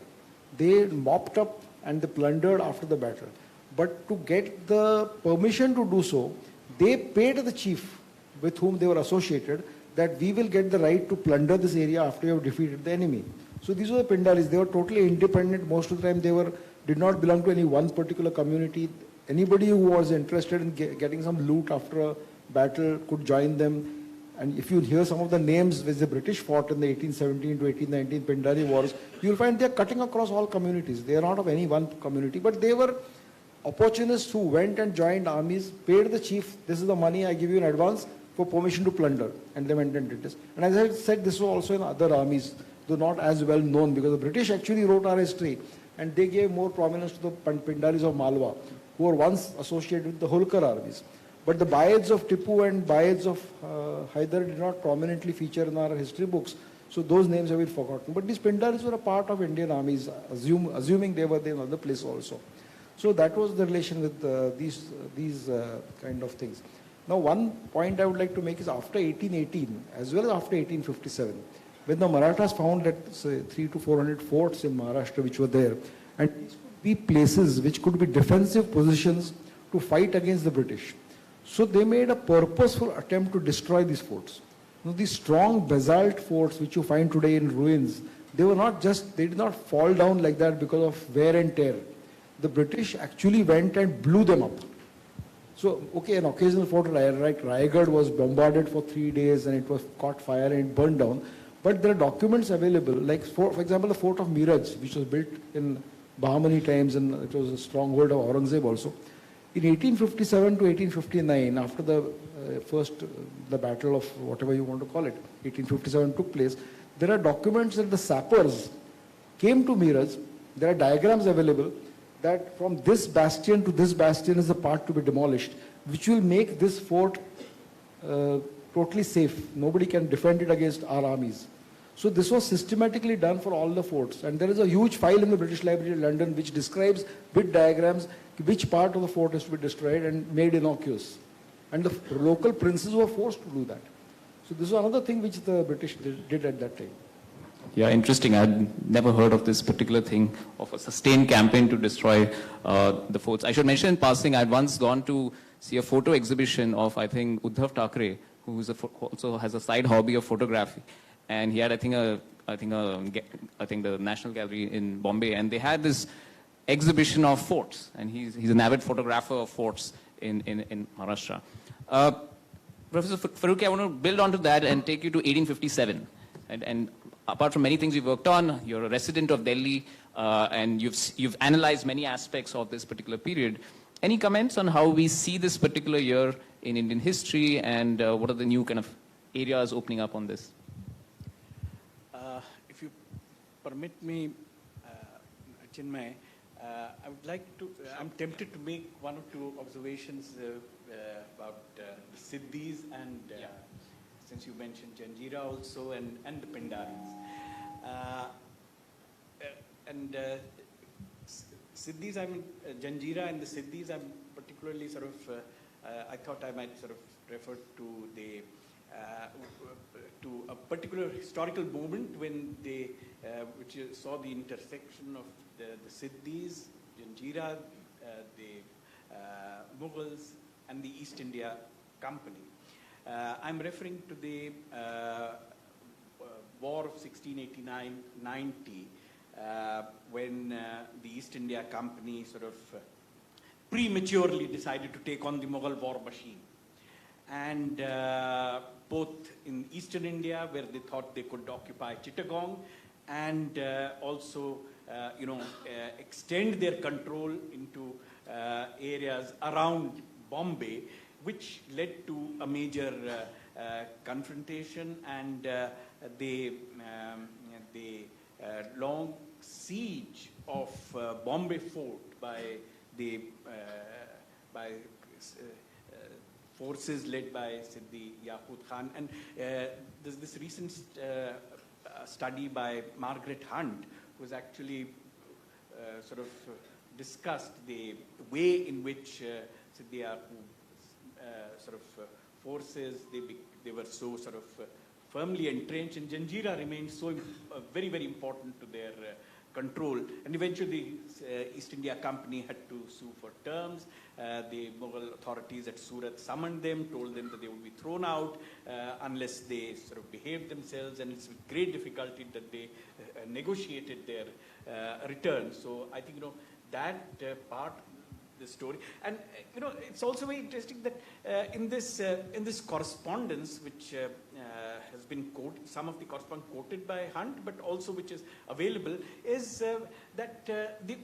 They mopped up and they plundered after the battle. But to get the permission to do so, they paid the chief with whom they were associated that we will get the right to plunder this area after you have defeated the enemy. So these were the Pindaris. They were totally independent. Most of the time did not belong to any one particular community. Anybody who was interested in getting some loot after a battle could join them. And if you hear some of the names which the British fought in the 1817 to 1819 Pindari wars, you'll find they're cutting across all communities. They are not of any one community, but they were opportunists who went and joined armies, paid the chief, this is the money I give you in advance for permission to plunder, and they went and did this. And as I said, this was also in other armies, though not as well known, because the British actually wrote our history, and they gave more prominence to the Pindaris of Malwa, who were once associated with the Holkar armies. But the Bayeds of Tipu and Bayeds of Hyder did not prominently feature in our history books, so those names have been forgotten. But these Pindaris were a part of Indian armies, assuming they were there in other places also. So that was the relation with these kind of things. Now, one point I would like to make is after 1818, as well as after 1857, when the Marathas found that, say, 300 to 400 forts in Maharashtra which were there, and these could be places which could be defensive positions to fight against the British. So they made a purposeful attempt to destroy these forts. Now, these strong basalt forts which you find today in ruins, they did not fall down like that because of wear and tear. The British actually went and blew them up. So, okay, an occasional fort like Raigad was bombarded for 3 days and it was caught fire and it burned down. But there are documents available, like for example, the fort of Miraj, which was built in Bahmani times, and it was a stronghold of Aurangzeb also. In 1857 to 1859, after the battle of whatever you want to call it, 1857 took place, there are documents that the sappers came to Miraj. There are diagrams available that from this bastion to this bastion is the part to be demolished, which will make this fort totally safe. Nobody can defend it against our armies. So this was systematically done for all the forts. And there is a huge file in the British Library in London which describes with diagrams which part of the fort is to be destroyed and made innocuous. And the local princes were forced to do that. So this was another thing which the British did at that time. Yeah, interesting. I'd never heard of this particular thing of a sustained campaign to destroy the forts. I should mention in passing, I'd once gone to see a photo exhibition of, I think, Uddhav Thackeray, who also has a side hobby of photography. And he had, I think the National Gallery in Bombay, and they had this exhibition of forts, and he's an avid photographer of forts in Maharashtra. Professor Farooqui, I want to build onto that and take you to 1857. And apart from many things you've worked on, you're a resident of Delhi, and you've analyzed many aspects of this particular period. Any comments on how we see this particular year in Indian history, and what are the new kind of areas opening up on this? If you permit me, Chinmay, I would like to, I'm tempted to make one or two observations about the Siddhis and since you mentioned Janjira also and the Pindaris. Siddhis, Janjira and the Siddhis, I'm particularly sort of, I thought I might sort of refer to to a particular historical moment when they, which saw the intersection of the Siddhis, Janjira, the Mughals, and the East India Company. I'm referring to the War of 1689-90, when the East India Company sort of prematurely decided to take on the Mughal war machine. And both in Eastern India, where they thought they could occupy Chittagong, and also, extend their control into areas around Bombay, which led to a major confrontation and the long siege of Bombay Fort by the forces led by Siddhi Yaqut Khan. And there's this recent study by Margaret Hunt, who's actually sort of discussed the way in which Siddhi Yaqut sort of forces, they were so sort of firmly entrenched, and Janjira remained so very, very important to their control. And eventually, the East India Company had to sue for terms. The Mughal authorities at Surat summoned them, told them that they would be thrown out unless they sort of behaved themselves, and it's with great difficulty that they negotiated their return. So I think, that part of the story. And, it's also very interesting that in this correspondence, which has been quoted, some of the correspondence quoted by Hunt, but also which is available, is that the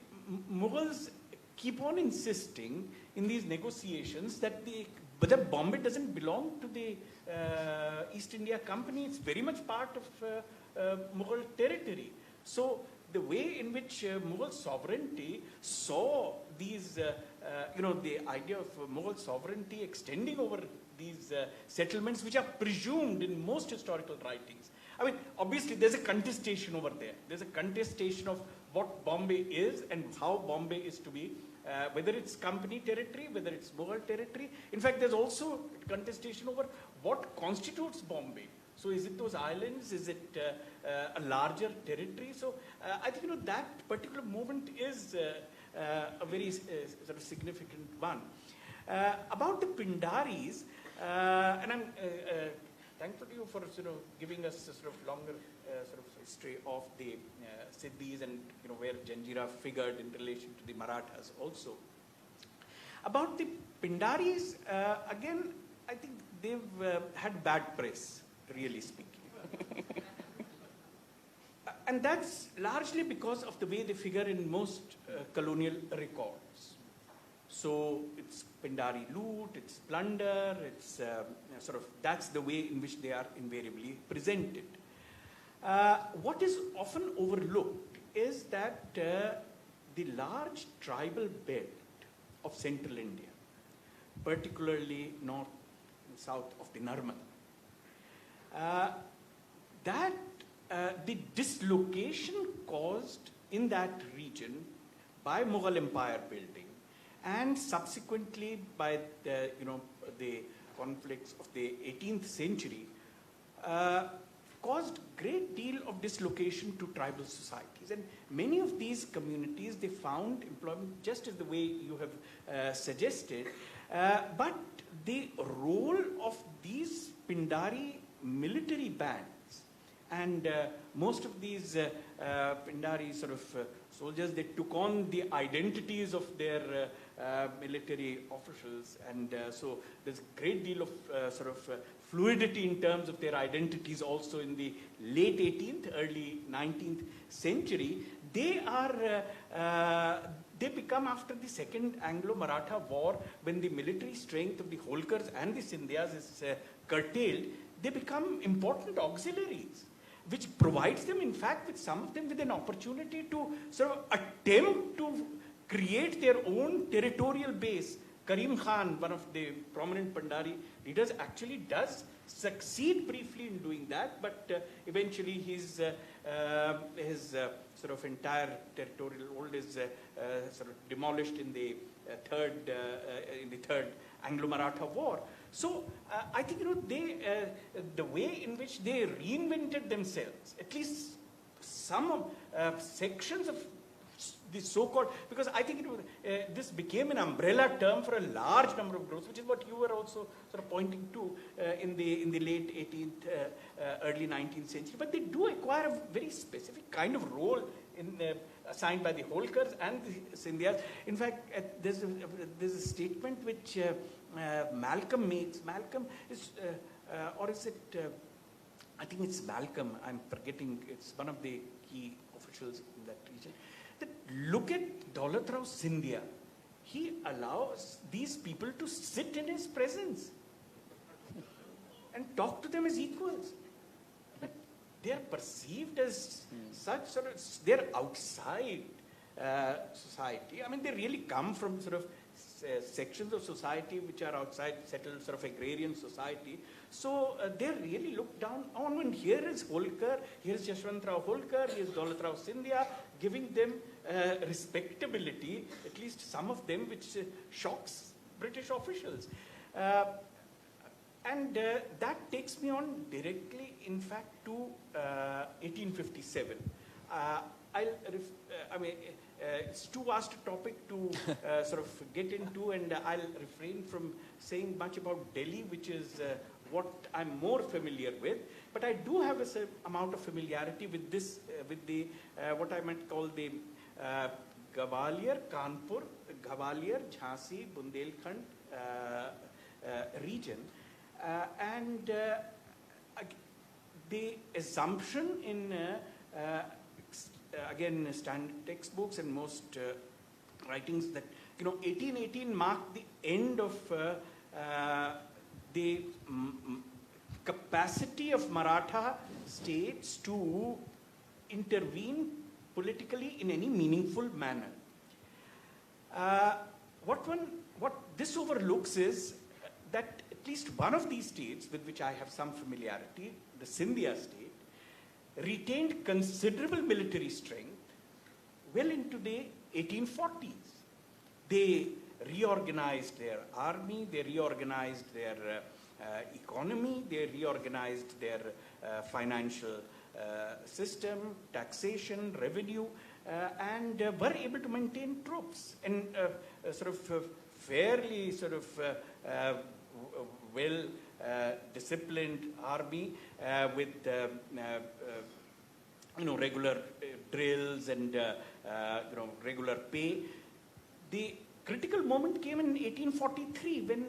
Mughals keep on insisting in these negotiations that but Bombay doesn't belong to the East India Company. It's very much part of Mughal territory. So the way in which Mughal sovereignty saw these, the idea of Mughal sovereignty extending over these settlements, which are presumed in most historical writings. I mean, obviously, there's a contestation over there. There's a contestation of what Bombay is and how Bombay is to be, whether it's company territory, whether it's Mughal territory. In fact, there's also contestation over what constitutes Bombay. So is it those islands? Is it a larger territory? So I think, that particular movement is a very sort of significant one. About the Pindaris, and I'm thankful to you for sort of giving us a sort of longer sort of history of the Siddhis and where Janjira figured in relation to the Marathas also. About the Pindaris, again, I think they've had bad press, really speaking. And that's largely because of the way they figure in most colonial records. So it's Pindari loot, it's plunder, it's that's the way in which they are invariably presented. What is often overlooked is that the large tribal belt of central India, particularly north and south of the Narmada, that the dislocation caused in that region by Mughal Empire building and subsequently by the conflicts of the 18th century caused great deal of dislocation to tribal societies. And many of these communities, they found employment just as the way you have suggested, but the role of these Pindari military bands, and most of these Pindari sort of soldiers, they took on the identities of their military officials, and so there's a great deal of fluidity in terms of their identities also in the late 18th, early 19th century. They become, after the Second Anglo-Maratha War, when the military strength of the Holkars and the Scindias is curtailed, they become important auxiliaries, which provides them, in fact, with some of them with an opportunity to sort of attempt to create their own territorial base. Karim Khan, one of the prominent Pandari leaders, actually does succeed briefly in doing that, but eventually his sort of entire territorial hold is sort of demolished in the third Anglo-Maratha War. So I think the way in which they reinvented themselves, at least some sections of the so-called, because I think this became an umbrella term for a large number of groups, which is what you were also sort of pointing to in the late 18th, early 19th century. But they do acquire a very specific kind of role in assigned by the Holkars and the Scindias. In fact, there's a statement which Malcolm makes. Malcolm is, or is it? I think it's Malcolm. I'm forgetting. It's one of the key officials in that region. That look at Daulat Rao Scindia. He allows these people to sit in his presence and talk to them as equals. They are perceived as such they're outside society. I mean, they really come from sort of sections of society which are outside settled sort of agrarian society. So they're really looked down on. And here is Holkar, here's Yashwant Rao Holkar, here's Daulat Rao Scindia, giving them respectability, at least some of them, which shocks British officials. And that takes me on directly, in fact, to 1857. it's too vast a topic to sort of get into, and I'll refrain from saying much about Delhi, which is what I'm more familiar with. But I do have a certain amount of familiarity with this, with the what I might call the Gwalior, Kanpur, Gwalior, Jhansi, Bundelkhand region, and the assumption in again standard textbooks and most writings that 1818 marked the end of the capacity of Maratha states to intervene politically in any meaningful manner. What this overlooks is that at least one of these states with which I have some familiarity, the Sindhya state, retained considerable military strength well into the 1840s. They reorganized their army, they reorganized their economy, they reorganized their financial system, taxation, revenue, and were able to maintain troops and fairly well disciplined army with regular drills and regular pay. The critical moment came in 1843 when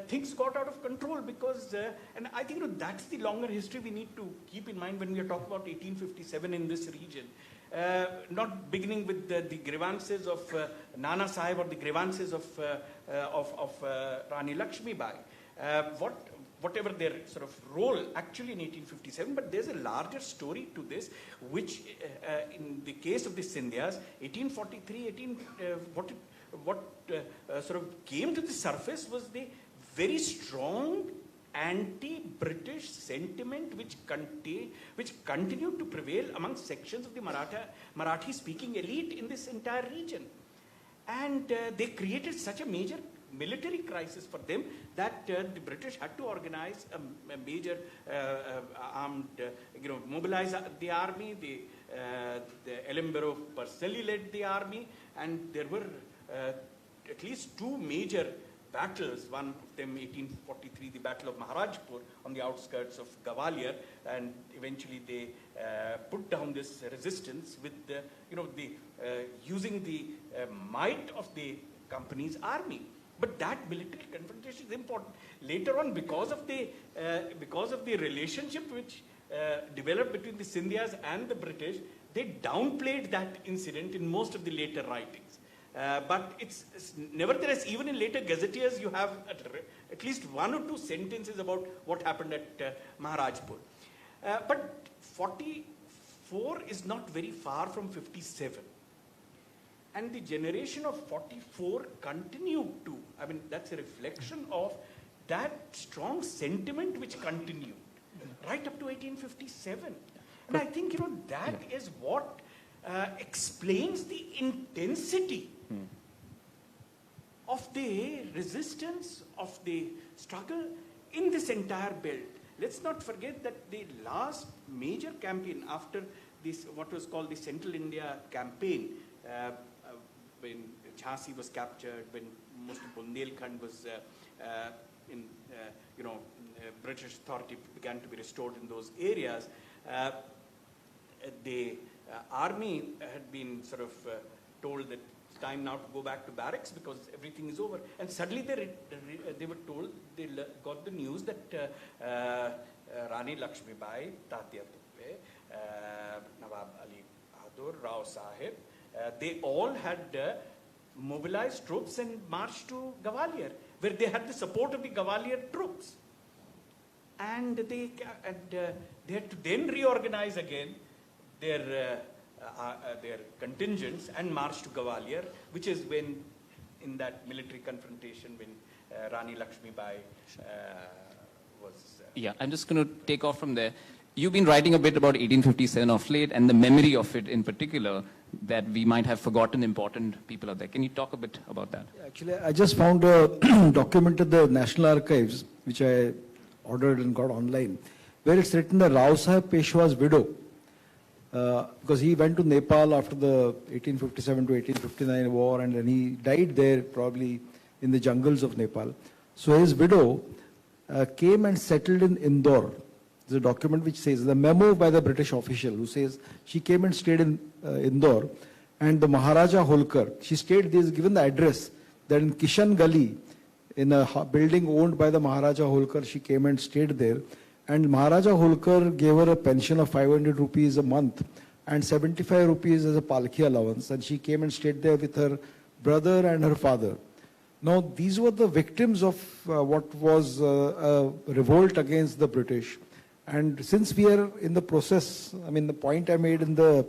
things got out of control because, and I think that's the longer history we need to keep in mind when we are talking about 1857 in this region. Not beginning with the grievances of Nana Sahib or the grievances of Rani Lakshmi Bai. Whatever their sort of role actually in 1857, but there's a larger story to this, which in the case of the Sindhyas, 1843, what sort of came to the surface was the very strong anti-British sentiment which continued to prevail among sections of the Marathi-speaking elite in this entire region. And they created such a major military crisis for them that the British had to organize a major armed, mobilize the army. The Ellenborough personally led the army, and there were at least two major battles, one of them 1843, the Battle of Maharajpur on the outskirts of Gwalior, and eventually they put down this resistance with using the might of the company's army. But that military confrontation is important. Later on, because of the relationship which developed between the Sindhyas and the British, they downplayed that incident in most of the later writings. But it's nevertheless, even in later gazetteers, you have at least one or two sentences about what happened at Maharajpur. But 44 is not very far from 57. And the generation of 44 continued to, that's a reflection of that strong sentiment which continued right up to 1857. And I think, that is what explains the intensity of the resistance, of the struggle in this entire belt. Let's not forget that the last major campaign after this, what was called the Central India campaign, when Jhansi was captured, when most of Bundelkhand was British authority began to be restored in those areas, the army had been told that it's time now to go back to barracks because everything is over. And suddenly they were told, they got the news that Rani Lakshmi Bai, Tatya Tumbe, Nawab Ali Bahadur, Rao Sahib, they all had mobilized troops and marched to Gwalior, where they had the support of the Gwalior troops. And they had to then reorganize again their contingents and march to Gwalior, which is when, in that military confrontation, when Rani Lakshmi Bai was... Yeah, I'm just going to take off from there. You've been writing a bit about 1857 of late, and the memory of it in particular, that we might have forgotten important people out there. Can you talk a bit about that? Actually, I just found a document at the National Archives, which I ordered and got online, where it's written that Rao Sahib Peshwa's widow because he went to Nepal after the 1857 to 1859 war, and then he died there probably in the jungles of Nepal. So his widow came and settled in Indore. There's a document which says, the memo by the British official who says she came and stayed in Indore, and the Maharaja Holkar, she stayed, there is given the address that in Kishan Gali, in a building owned by the Maharaja Holkar, she came and stayed there. And Maharaja Holkar gave her a pension of 500 rupees a month and 75 rupees as a palki allowance. And she came and stayed there with her brother and her father. Now, these were the victims of what was a revolt against the British. And since we are in the process, I mean, the point I made in the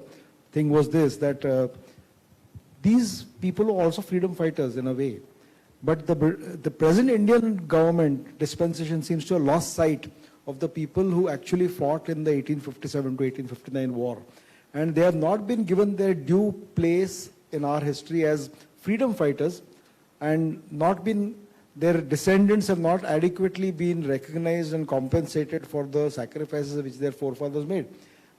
thing was this, that these people are also freedom fighters in a way. But the present Indian government dispensation seems to have lost sight of the people who actually fought in the 1857 to 1859 war. And they have not been given their due place in our history as freedom fighters, and not been, their descendants have not adequately been recognized and compensated for the sacrifices which their forefathers made,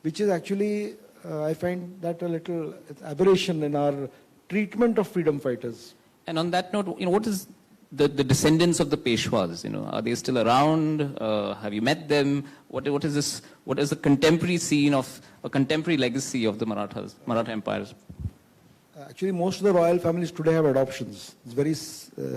which is actually, I find that a little aberration in our treatment of freedom fighters. And on that note, what is the descendants of the Peshwas? Are they still around? Have you met them? What is this? What is the contemporary scene of a contemporary legacy of the Marathas, Maratha empires? Actually, most of the royal families today have adoptions. It's very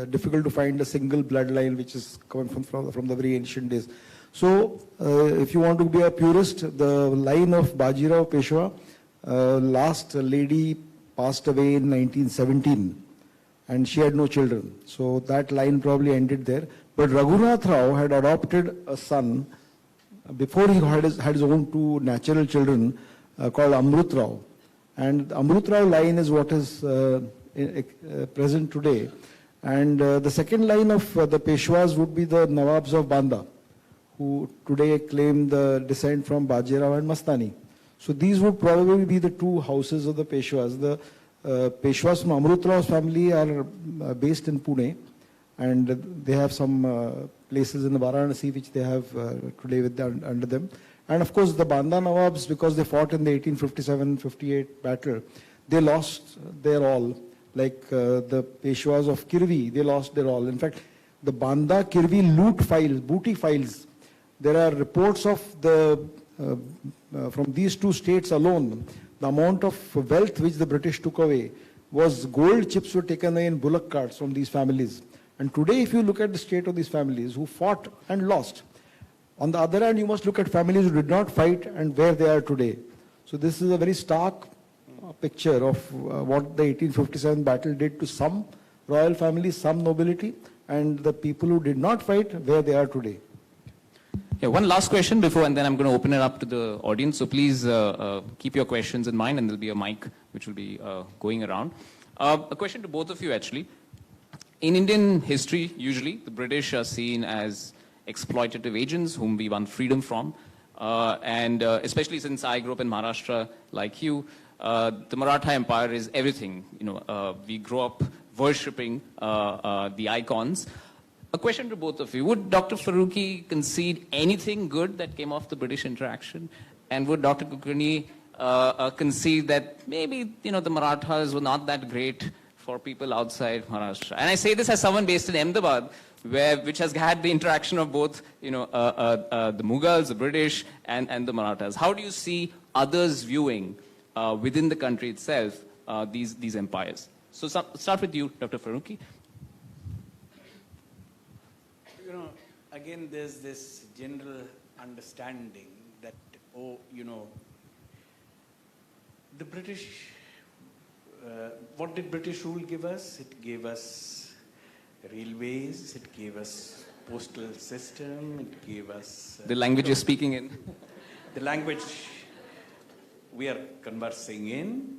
difficult to find a single bloodline which is coming from the very ancient days. So, if you want to be a purist, the line of Bajirao Peshwa, last lady passed away in 1917. And she had no children. So that line probably ended there. But Raghunath Rao had adopted a son before he had his own two natural children called Amrut Rao. And the Amrut Rao line is what is present today. And the second line of the Peshwas would be the Nawabs of Banda, who today claim the descent from Bajirao and Mastani. So these would probably be the two houses of the Peshwas. The Peshwas from Amrut Rao's family are based in Pune, and they have some places in the Varanasi which they have today under them. And of course the Banda Nawabs, because they fought in the 1857-58 battle, they lost their all. Like the Peshwas of Kirvi, they lost their all. In fact, the Banda Kirvi loot files, booty files, there are reports of the from these two states alone, the amount of wealth which the British took away was gold chips were taken away in bullock carts from these families. And today, if you look at the state of these families who fought and lost, on the other hand, you must look at families who did not fight and where they are today. So this is a very stark picture of what the 1857 battle did to some royal families, some nobility, and the people who did not fight, where they are today. Yeah, one last question before, and then I'm going to open it up to the audience. So please keep your questions in mind, and there'll be a mic which will be going around. A question to both of you, actually. In Indian history, usually, the British are seen as exploitative agents whom we want freedom from. And especially since I grew up in Maharashtra, like you, the Maratha Empire is everything. We grow up worshipping the icons. A question to both of you. Would Dr. Farooqui concede anything good that came off the British interaction? And would Dr. Kulkarni concede that maybe, the Marathas were not that great for people outside Maharashtra? And I say this as someone based in Ahmedabad, which has had the interaction of both, the Mughals, the British, and the Marathas. How do you see others viewing within the country itself these empires? So start with you, Dr. Farooqui. Again, there's this general understanding that, the British, what did British rule give us? It gave us railways, it gave us postal system, it gave us... the language you're speaking in. The language we are conversing in.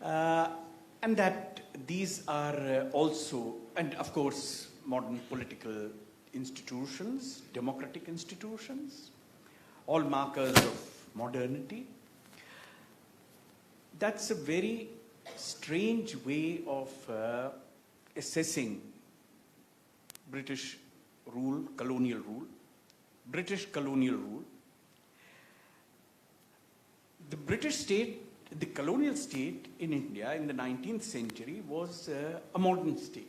And that these are also, and of course, modern political institutions, democratic institutions, all markers of modernity. That's a very strange way of assessing British rule, colonial rule, British colonial rule. the British state, the colonial state in India in the 19th century was a modern state.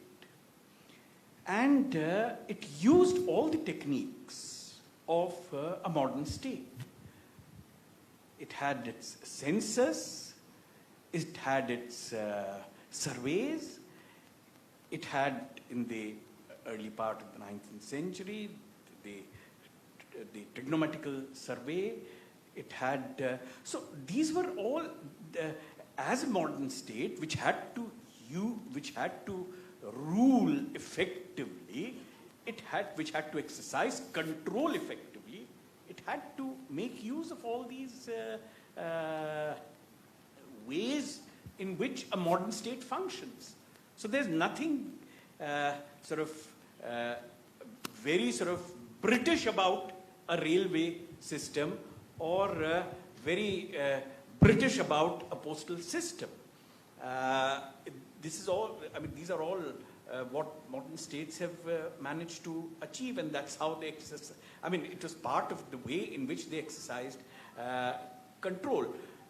And it used all the techniques of a modern state. It had its census, it had its surveys, it had in the early part of the 19th century the trigonometrical survey. It had, so these were all, as a modern state, which had to rule effectively, which had to exercise control effectively, it had to make use of all these ways in which a modern state functions. So there's nothing very British about a railway system or very British about a postal system. This is all, I mean, these are all what modern states have managed to achieve, and that's how they exercise. I mean, it was part of the way in which they exercised control.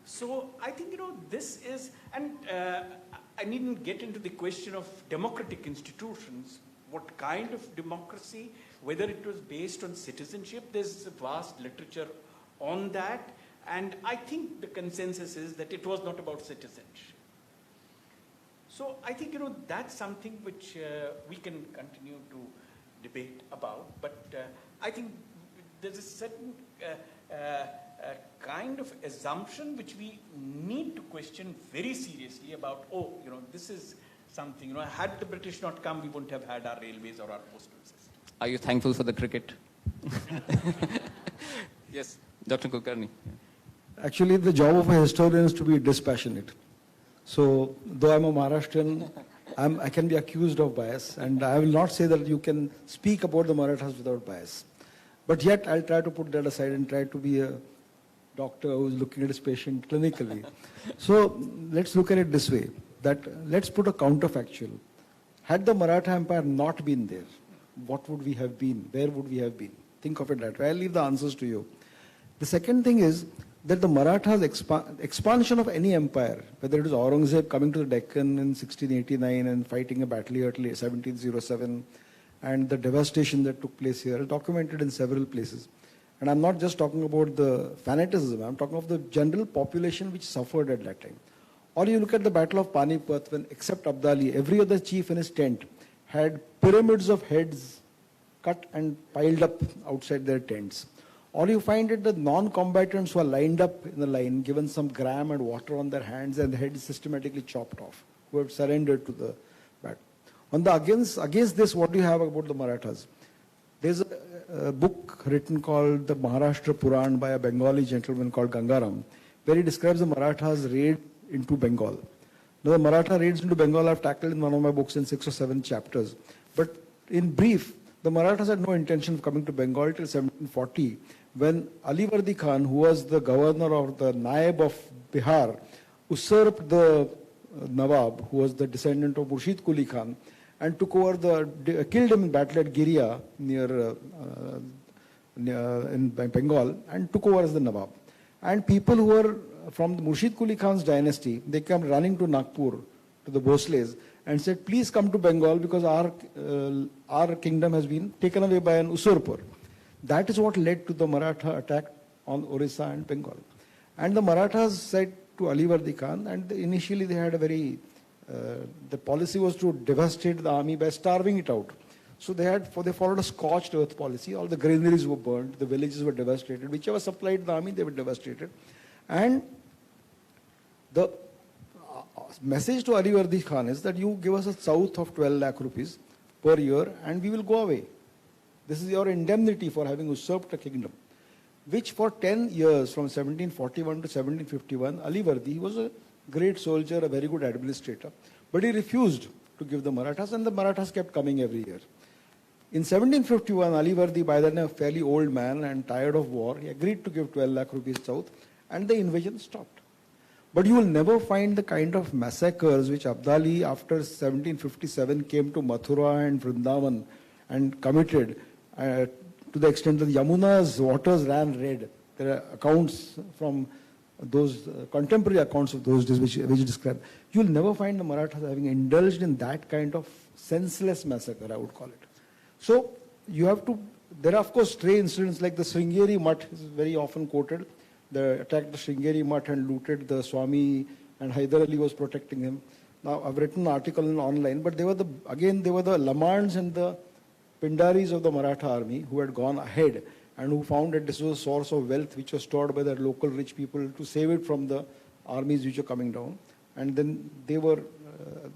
So I think, this is, and I needn't get into the question of democratic institutions, what kind of democracy, whether it was based on citizenship. There's a vast literature on that, and I think the consensus is that it was not about citizenship. So I think, that's something which we can continue to debate about, but I think there's a certain kind of assumption which we need to question very seriously about, this is something, had the British not come, we wouldn't have had our railways or our postal system. Are you thankful for the cricket? Yes, Dr. Kulkarni. Actually, the job of a historian is to be dispassionate. So, though I'm a Maharashtrian, I can be accused of bias, and I will not say that you can speak about the Marathas without bias. But yet, I'll try to put that aside and try to be a doctor who's looking at his patient clinically. So, let's look at it this way, that let's put a counterfactual. Had the Maratha Empire not been there, what would we have been? Where would we have been? Think of it that way. I'll leave the answers to you. The second thing is that the Marathas' expansion of any empire, whether it is Aurangzeb coming to the Deccan in 1689 and fighting a battle here till 1707, and the devastation that took place here, is documented in several places. And I'm not just talking about the fanaticism, I'm talking of the general population which suffered at that time. Or you look at the Battle of Panipat, when except Abdali, every other chief in his tent had pyramids of heads cut and piled up outside their tents. Or you find that the non-combatants who are lined up in the line, given some gram and water on their hands, and the head is systematically chopped off, who have surrendered to the battle. On the against this, what do you have about the Marathas? There's a book written called the Maharashtra Puran by a Bengali gentleman called Gangaram, where he describes the Marathas' raid into Bengal. Now, the Maratha raids into Bengal I've tackled in one of my books in 6 or 7 chapters. But in brief, the Marathas had no intention of coming to Bengal till 1740, when Alivardi Khan, who was the governor of the Naib of Bihar, usurped the Nawab, who was the descendant of Murshid Quli Khan, and took over killed him in battle at Giria in Bengal, and took over as the Nawab. And people who were from the Murshid Quli Khan's dynasty, they came running to Nagpur, to the Bhosles, and said, please come to Bengal because our kingdom has been taken away by an usurper. That is what led to the Maratha attack on Orissa and Bengal. And the Marathas said to Alivardi Khan, and initially they had a very, the policy was to devastate the army by starving it out. So they followed a scorched earth policy. All the granaries were burned, the villages were devastated. Whichever supplied the army, they were devastated. And the message to Alivardi Khan is that you give us a south of 12 lakh rupees per year and we will go away. This is your indemnity for having usurped a kingdom. Which for 10 years, from 1741 to 1751, Alivardi was a great soldier, a very good administrator. But he refused to give the Marathas, and the Marathas kept coming every year. In 1751, Alivardi, by then a fairly old man and tired of war, he agreed to give 12 lakh rupees south, and the invasion stopped. But you will never find the kind of massacres which Abdali, after 1757, came to Mathura and Vrindavan and committed to the extent that Yamuna's waters ran red. There are accounts from those contemporary accounts of those days which describe, you'll never find the Marathas having indulged in that kind of senseless massacre, I would call it. So you have to, there are of course stray incidents like the Sringeri Mutt is very often quoted. They attacked the Sringeri Mutt and looted the Swami, and Hyder Ali was protecting him. Now I've written an article online, but they were the Lamands and the Pindaris of the Maratha army who had gone ahead and who found that this was a source of wealth which was stored by the local rich people to save it from the armies which were coming down. And then they were,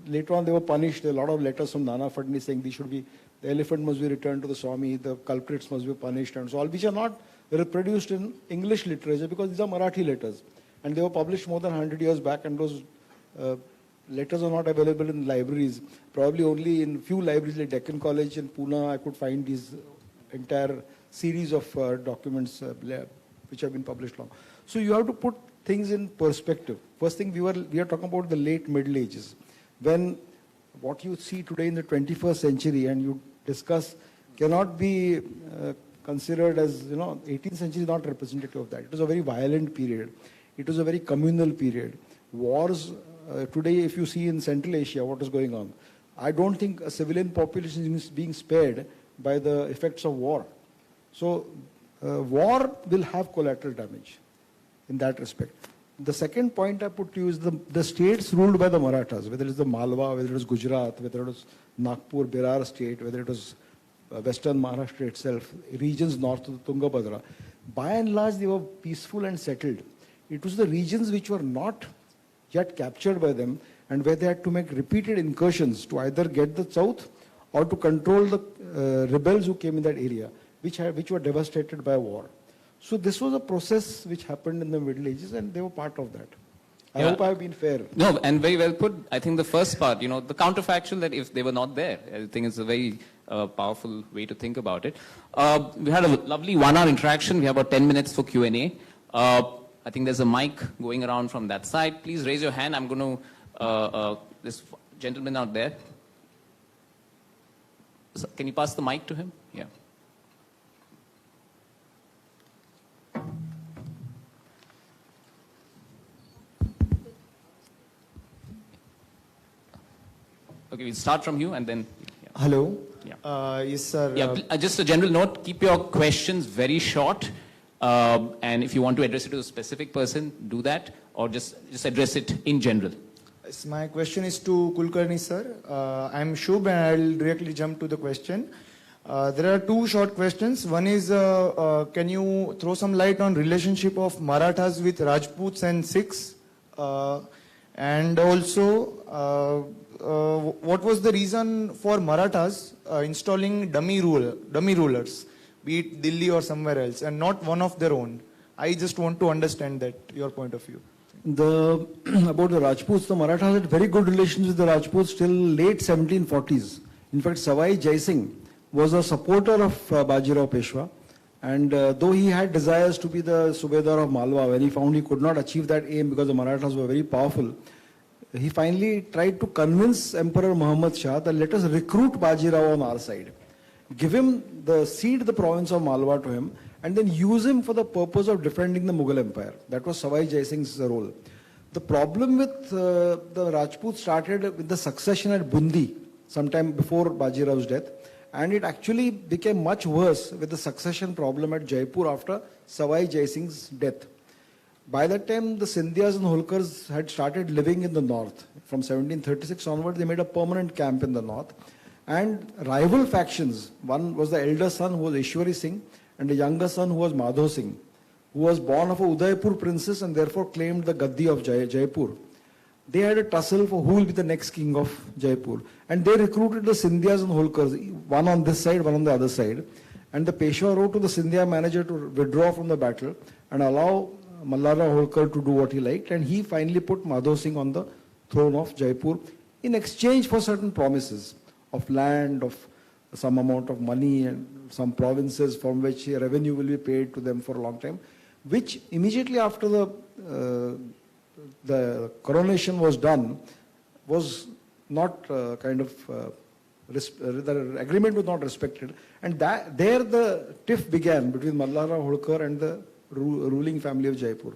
later on they were punished. There are a lot of letters from Nana Fadni saying the elephant must be returned to the Swami, the culprits must be punished and so on, which are not reproduced in English literature because these are Marathi letters. And they were published more than 100 years back, and those letters are not available in libraries. Probably only in few libraries like Deccan College in Pune I could find these entire series of documents which have been published long. So you have to put things in perspective. First thing, we are talking about the late Middle Ages, when what you see today in the 21st century and you discuss cannot be considered as, 18th century is not representative of that. It was a very violent period. It was a very communal period. Wars, today if you see in Central Asia what is going on, I don't think a civilian population is being spared by the effects of war. So war will have collateral damage in that respect. The second point I put to you is the states ruled by the Marathas, whether it is the Malwa, whether it was Gujarat, whether it was Nagpur, Berar state, whether it was western Maharashtra itself, regions north of the Tungabhadra, by and large they were peaceful and settled. It was the regions which were not yet captured by them and where they had to make repeated incursions to either get the south or to control the rebels who came in that area, which were devastated by war. So this was a process which happened in the Middle Ages, and they were part of that. I hope I have been fair. No, and very well put. I think the first part, the counterfactual that if they were not there, I think it's a very powerful way to think about it. We had a lovely 1-hour interaction. We have about 10 minutes for Q&A. I think there's a mic going around from that side. Please raise your hand. I'm going to, this gentleman out there. So, can you pass the mic to him? Yeah. Okay, we'll start from you and then. Yeah. Hello. Yeah. Yes, sir. Yeah, just a general note, keep your questions very short. And if you want to address it to a specific person, do that, or just address it in general. Yes, my question is to Kulkarni, sir. I'm Shubh and I'll directly jump to the question. There are two short questions. One is, can you throw some light on relationship of Marathas with Rajputs and Sikhs? And also, what was the reason for Marathas installing dummy rulers, be it Delhi or somewhere else, and not one of their own? I just want to understand that, your point of view. About the Rajputs, the Marathas had very good relations with the Rajputs till late 1740s. In fact, Savai Jai Singh was a supporter of Bajirao Peshwa, and though he had desires to be the Subedar of Malwa, when he found he could not achieve that aim because the Marathas were very powerful, he finally tried to convince Emperor Muhammad Shah that let us recruit Bajirao on our side, give him cede the province of Malwa to him, and then use him for the purpose of defending the Mughal Empire. That was Savai Jai Singh's role. The problem with the Rajputs started with the succession at Bundi, sometime before Bajirao's death, and it actually became much worse with the succession problem at Jaipur after Savai Jai Singh's death. By that time, the Scindias and Holkars had started living in the north. From 1736 onward, they made a permanent camp in the north. And rival factions, one was the elder son who was Ishwari Singh, and the younger son who was Madho Singh, who was born of a Udaipur princess and therefore claimed the Gaddi of Jaipur. They had a tussle for who will be the next king of Jaipur. And they recruited the Scindias and Holkars, one on this side, one on the other side. And the Peshwa wrote to the Scindia manager to withdraw from the battle and allow Mallara Holkar to do what he liked. And he finally put Madho Singh on the throne of Jaipur in exchange for certain promises of land, of some amount of money and some provinces from which revenue will be paid to them for a long time, which immediately after the coronation was done, was not the agreement was not respected. And there the tiff began between Mallara Holkar and the ruling family of Jaipur.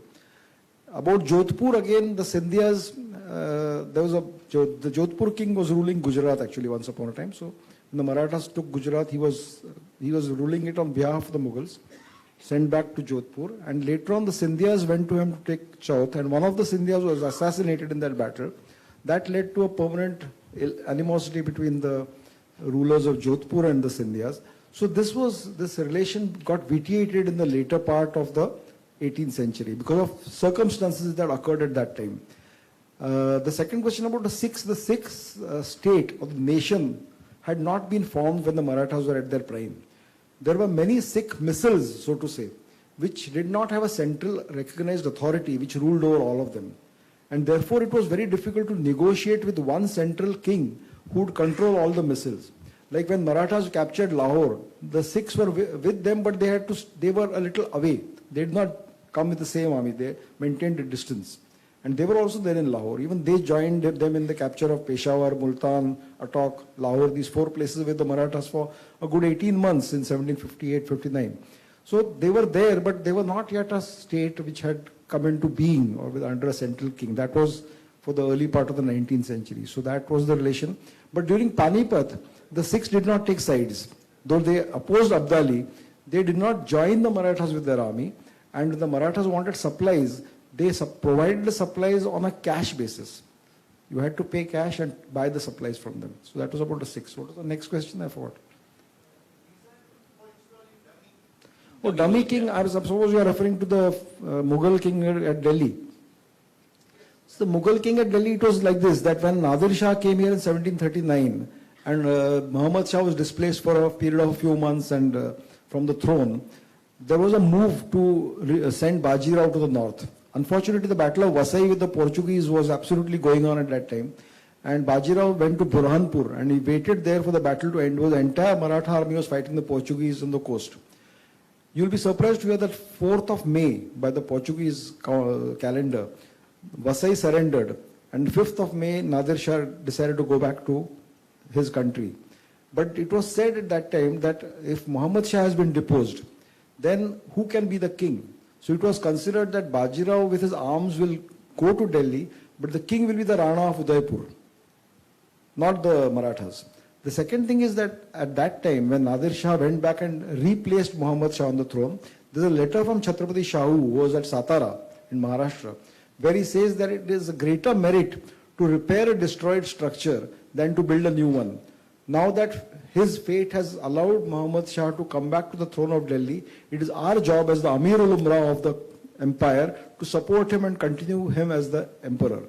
About Jodhpur, again, the Scindias, the Jodhpur king was ruling Gujarat actually once upon a time. So when the Marathas took Gujarat, he was ruling it on behalf of the Mughals, sent back to Jodhpur. And later on, the Scindias went to him to take Chowth. And one of the Scindias was assassinated in that battle. That led to a permanent animosity between the rulers of Jodhpur and the Scindias. So this relation got vitiated in the later part of the 18th century because of circumstances that occurred at that time. The second question about the Sikhs state or the nation had not been formed when the Marathas were at their prime. There were many Sikh missils, so to say, which did not have a central recognized authority which ruled over all of them. And therefore it was very difficult to negotiate with one central king who would control all the missiles. Like when Marathas captured Lahore, the Sikhs were with them, but they were a little away. They did not come with the same army. They maintained a distance. And they were also there in Lahore. Even they joined them in the capture of Peshawar, Multan, Attock, Lahore, these four places with the Marathas for a good 18 months in 1758-59. So they were there, but they were not yet a state which had come into being or under a central king. That was for the early part of the 19th century. So that was the relation. But during Panipat, the Sikhs did not take sides. Though they opposed Abdali, they did not join the Marathas with their army. And when the Marathas wanted supplies, they provided the supplies on a cash basis. You had to pay cash and buy the supplies from them. So that was about the Sikhs. What was the next question? I forgot. Oh, dummy king, I suppose you are referring to the Mughal king at Delhi. So the Mughal king at Delhi, it was like this, that when Nadir Shah came here in 1739 and Muhammad Shah was displaced for a period of a few months and from the throne, there was a move to send Bajirao to the north. Unfortunately, the Battle of Vasai with the Portuguese was absolutely going on at that time. And Bajirao went to Burhanpur and he waited there for the battle to end. The entire Maratha army was fighting the Portuguese on the coast. You'll be surprised to hear that 4th of May, by the Portuguese calendar, Vasai surrendered. And 5th of May, Nadir Shah decided to go back to his country. But it was said at that time that if Muhammad Shah has been deposed, then who can be the king? So it was considered that Bajirao with his arms will go to Delhi, but the king will be the Rana of Udaipur, not the Marathas. The second thing is that at that time, when Nadir Shah went back and replaced Muhammad Shah on the throne, there's a letter from Chhatrapati Shahu, who was at Satara in Maharashtra, where he says that it is a greater merit to repair a destroyed structure than to build a new one. Now that his fate has allowed Muhammad Shah to come back to the throne of Delhi, it is our job as the Amir ul-Umra of the empire to support him and continue him as the emperor.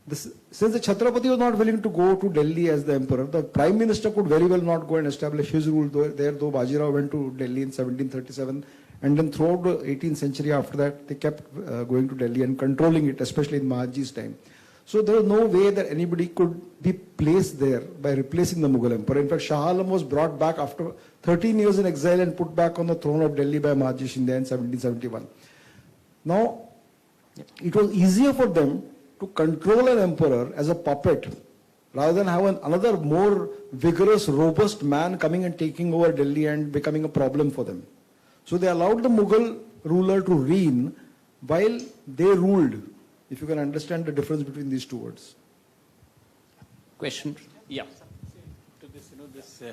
Since the Chhatrapati was not willing to go to Delhi as the emperor, the prime minister could very well not go and establish his rule there, though Bajirao went to Delhi in 1737. And then throughout the 18th century after that, they kept going to Delhi and controlling it, especially in Mahadji's time. So there was no way that anybody could be placed there by replacing the Mughal emperor. In fact, Shah Alam was brought back after 13 years in exile and put back on the throne of Delhi by Mahadji Shinde in 1771. Now, it was easier for them to control an emperor as a puppet rather than have another more vigorous, robust man coming and taking over Delhi and becoming a problem for them. So they allowed the Mughal ruler to reign while they ruled, if you can understand the difference between these two words. Question? Yeah. To this, this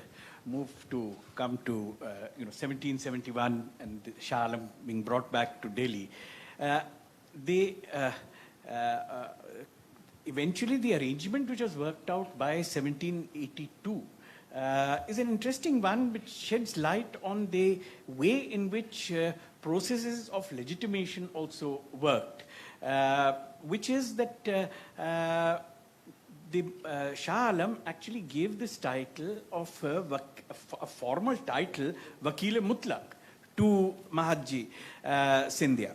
move to come to, 1771 and Shah Alam being brought back to Delhi, eventually the arrangement which was worked out by 1782 is an interesting one which sheds light on the way in which processes of legitimation also worked, which is that the Shah Alam actually gave this title of a formal title, Vakil-e Mutlaq, to Mahadji Scindia.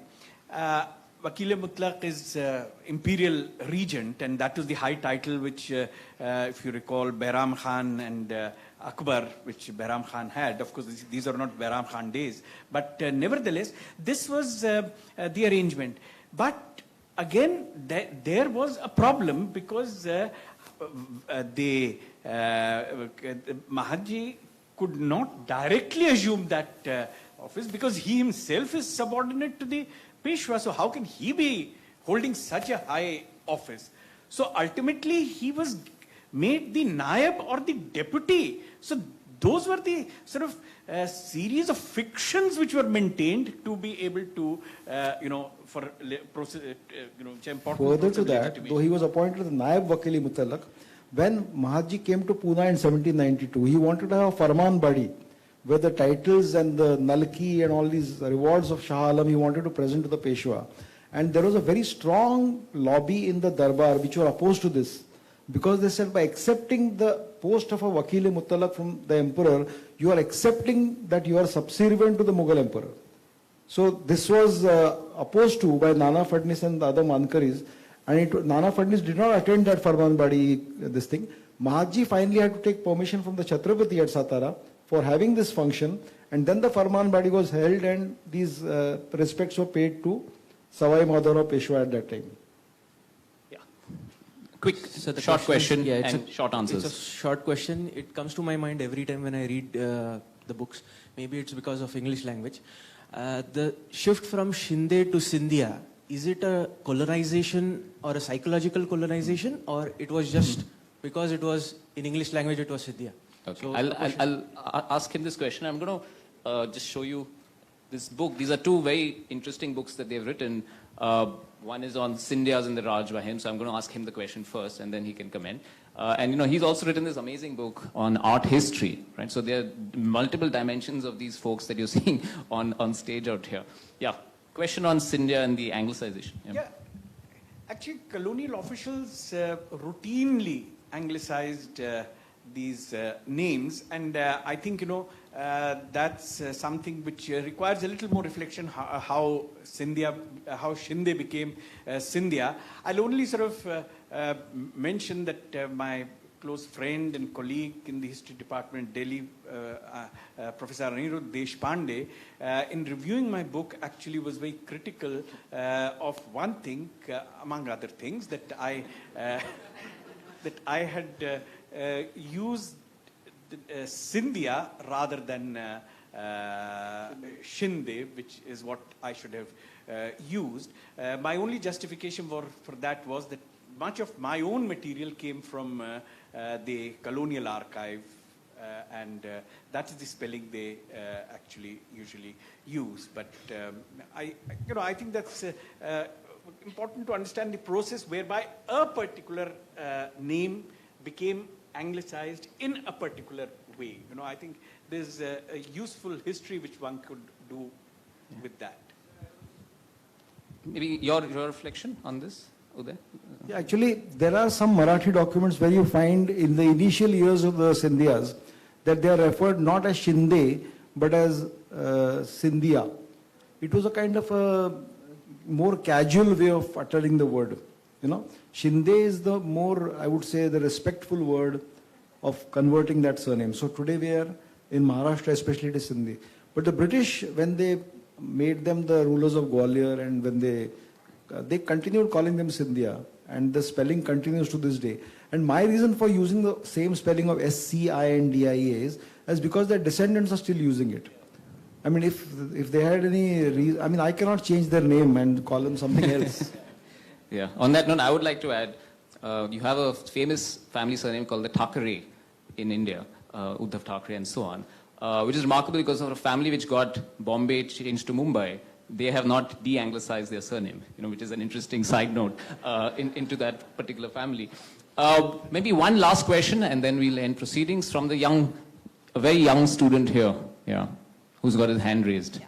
Vakil-e Mutlaq is imperial regent, and that was the high title which, if you recall, Behram Khan and Akbar, which Behram Khan had. Of course, these are not Behram Khan days, but nevertheless, this was the arrangement. But again, there was a problem because the Mahadji could not directly assume that office because he himself is subordinate to the Peshwa. So how can he be holding such a high office. So ultimately, he was made the Naib or the deputy. So those were the sort of series of fictions which were maintained to be able to, for process, which are important. Further to that, though he was appointed the Naib Wakili Mutallaq, when Mahatma came to Pune in 1792, he wanted to have a Farman Badi, where the titles and the Nalki and all these rewards of Shah Alam he wanted to present to the Peshwa. And there was a very strong lobby in the Darbar which were opposed to this, because they said by accepting the post of a Wakil-e Mutallaq from the emperor, you are accepting that you are subservient to the Mughal emperor. So this was opposed to by Nana Fadnis and the other Mankaris, and Nana Fadnis did not attend that Farman Badi, this thing. Mahatma finally had to take permission from the Chhatrapati at Satara for having this function, and then the Farman Badi was held and these respects were paid to Savai Madhavrao Peshwa at that time. Yeah. Quick, So the short question yeah, and short answers. It's a short question. It comes to my mind every time when I read the books. Maybe it's because of English language. The shift from Shinde to Scindia, is it a colonization or a psychological colonization, or it was just because it was in English language it was Scindia? Okay. So I'll ask him this question. I'm going to just show you this book. These are two very interesting books that they've written. One is on Scindias and the Raj by him, so I'm going to ask him the question first, and then he can comment. And he's also written this amazing book on art history, right? So there are multiple dimensions of these folks that you're seeing on stage out here. Yeah. Question on Scindia and the Anglicization. Yeah. Actually, colonial officials routinely anglicized these names, and I think that's something which requires a little more reflection how Shinde became Scindia. I'll only sort of mention that my close friend and colleague in the history department, Delhi, Professor Anirudh Deshpande, in reviewing my book, actually was very critical of one thing, among other things, that I had used Scindia rather than Shinde, which is what I should have used. My only justification for that was that much of my own material came from the Colonial Archive, and that's the spelling they actually usually use. But I think that's important to understand the process whereby a particular name became anglicized in a particular way. I think there's a useful history which one could do with that. Maybe your reflection on this, Uday? Yeah, actually, there are some Marathi documents where you find in the initial years of the Scindias that they are referred not as Shinde but as Scindia. It was a kind of a more casual way of uttering the word. Shinde is the more, I would say, the respectful word of converting that surname. So today we are in Maharashtra, especially it is Sindhi. But the British, when they made them the rulers of Gwalior, and when they continued calling them Scindia, and the spelling continues to this day. And my reason for using the same spelling of Scindia is because their descendants are still using it. I mean, if they had any reason, I mean, I cannot change their name and call them something else. Yeah. On that note, I would like to add, you have a famous family surname called the Thackeray in India, Uddhav Thackeray and so on, which is remarkable because of a family which got Bombay changed to Mumbai. They have not de-anglicized their surname, which is an interesting side note into that particular family. Maybe one last question, and then we'll end proceedings from a very young student here, who's got his hand raised. Yeah.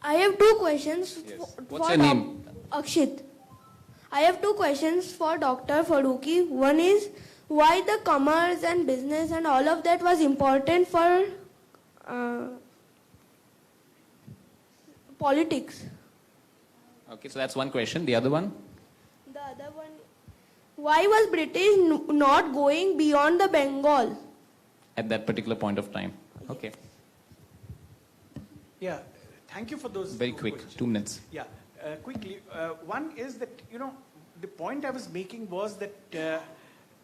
I have two questions. Yes. What's your name? Akshit. I have two questions for Dr. Farooqui. One is why the commerce and business and all of that was important for politics. Okay, so that's one question. The other one? The other one, why was British not going beyond the Bengal? At that particular point of time. Okay. Yeah, thank you for those. Very two quick, questions. 2 minutes. Yeah, quickly. One is that, the point I was making was that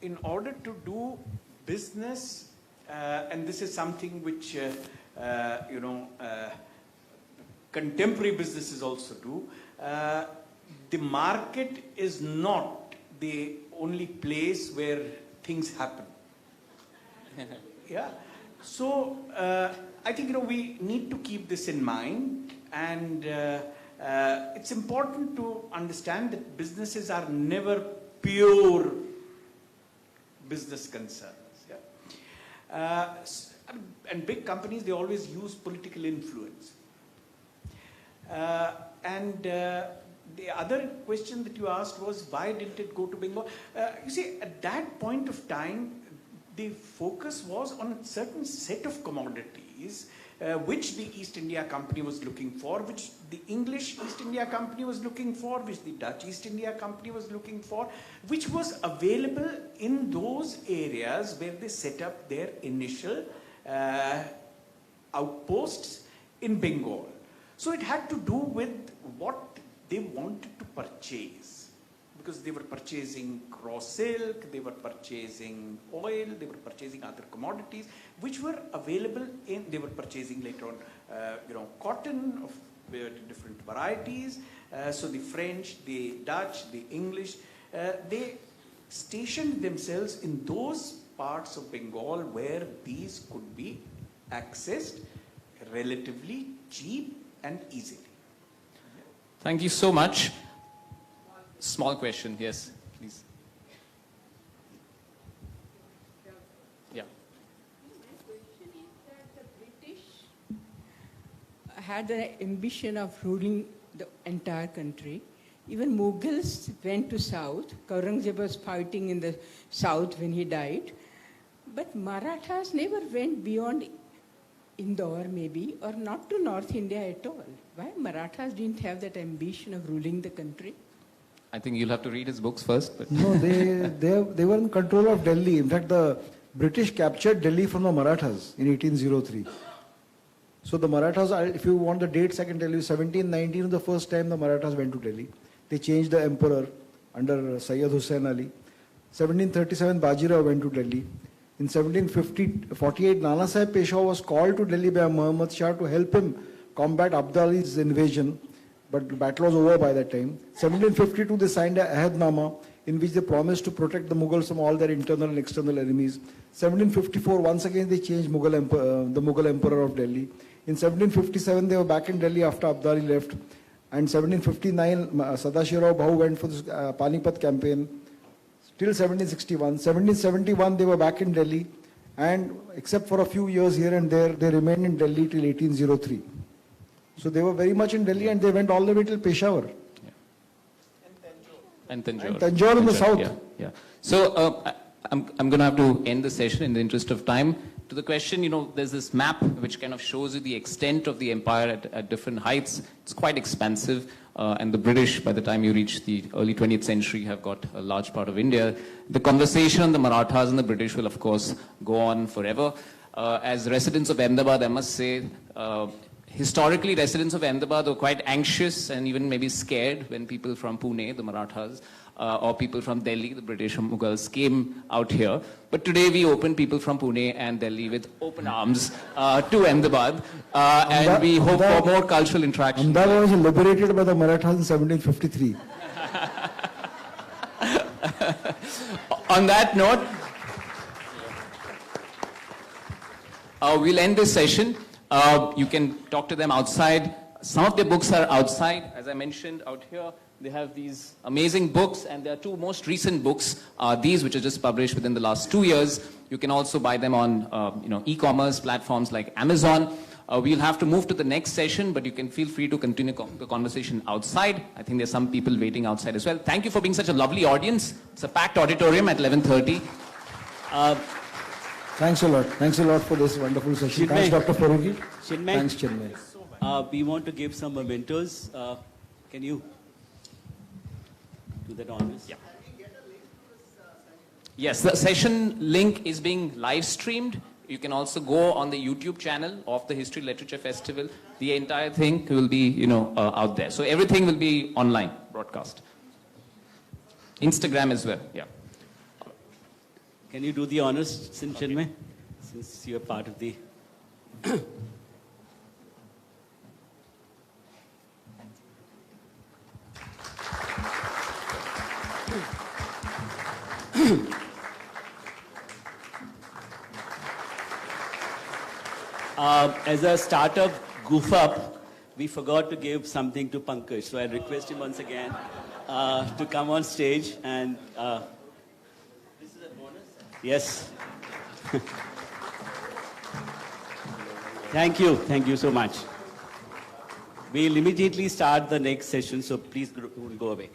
in order to do business and this is something which, contemporary businesses also do, the market is not the only place where things happen. Yeah. So I think we need to keep this in mind, and it's important to understand that businesses are never pure business concerns. Yeah? And big companies, they always use political influence. And the other question that you asked was, why didn't it go to Bengal? You see, at that point of time, the focus was on a certain set of commodities which the East India Company was looking for, which the English East India Company was looking for, which the Dutch East India Company was looking for, which was available in those areas where they set up their initial outposts in Bengal. So it had to do with what they wanted to purchase, because they were purchasing raw silk, they were purchasing oil, they were purchasing other commodities which were available they were purchasing later on, cotton of different varieties. So the French, the Dutch, the English, they stationed themselves in those parts of Bengal where these could be accessed relatively cheap and easily. Thank you so much. Small question, yes, please. Yeah. My question is that the British had an ambition of ruling the entire country. Even Mughals went to south. Aurangzeb was fighting in the south when he died. But Marathas never went beyond Indore maybe, or not to North India at all. Why Marathas didn't have that ambition of ruling the country? I think you'll have to read his books first. But No, they were in control of Delhi. In fact, the British captured Delhi from the Marathas in 1803. So the Marathas, if you want the dates, I can tell you, 1719 was the first time the Marathas went to Delhi. They changed the emperor under Sayyid Hussain Ali. 1737, Bajirao went to Delhi. In 1748, Nana Sahib Peshwa was called to Delhi by Muhammad Shah to help him combat Abdali's invasion, but the battle was over by that time. 1752, they signed a Ahdnama in which they promised to protect the Mughals from all their internal and external enemies. 1754, once again they changed the Mughal emperor of Delhi. In 1757, they were back in Delhi after Abdali left. And 1759, Sadashirao Bhau went for this Panipat campaign. Till 1761. 1771, they were back in Delhi, and except for a few years here and there, they remained in Delhi till 1803. So they were very much in Delhi, and they went all the way till Peshawar. Yeah. And Tanjore. And Tanjore in the south. Yeah, yeah. So I'm going to have to end the session in the interest of time. To the question, there's this map which kind of shows you the extent of the empire at different heights. It's quite expansive. And the British, by the time you reach the early 20th century, have got a large part of India. The conversation on the Marathas and the British will, of course, go on forever. As residents of Ahmedabad, I must say, historically, residents of Ahmedabad were quite anxious and even maybe scared when people from Pune, the Marathas, or people from Delhi, the British or Mughals, came out here. But today we open people from Pune and Delhi with open arms to Ahmedabad, and we hope for more cultural interaction. Ahmedabad was liberated by the Marathas in 1753. On that note, we'll end this session. You can talk to them outside. Some of their books are outside, as I mentioned, out here. They have these amazing books, and there are two most recent books, these which are just published within the last 2 years. You can also buy them on e-commerce platforms like Amazon. We'll have to move to the next session, but you can feel free to continue the conversation outside. I think there's some people waiting outside as well. Thank you for being such a lovely audience. It's a packed auditorium at 11:30. Thanks a lot. Thanks a lot for this wonderful session. Thanks, Dr. Farooqui. Chinmay. Thanks, Chinmay. We want to give some mementos. Can you do that honors? Yeah. Yes, the session link is being live streamed. You can also go on the YouTube channel of the History Literature Festival. The entire thing will be, out there. So everything will be online broadcast. Instagram as well. Yeah. Can you do the honors, Chinmay? since you're part of the... As a startup goof up, we forgot to give something to Pankaj, so I request him once again to come on stage and... this is a bonus? Yes. Thank you so much. We'll immediately start the next session, so please go away.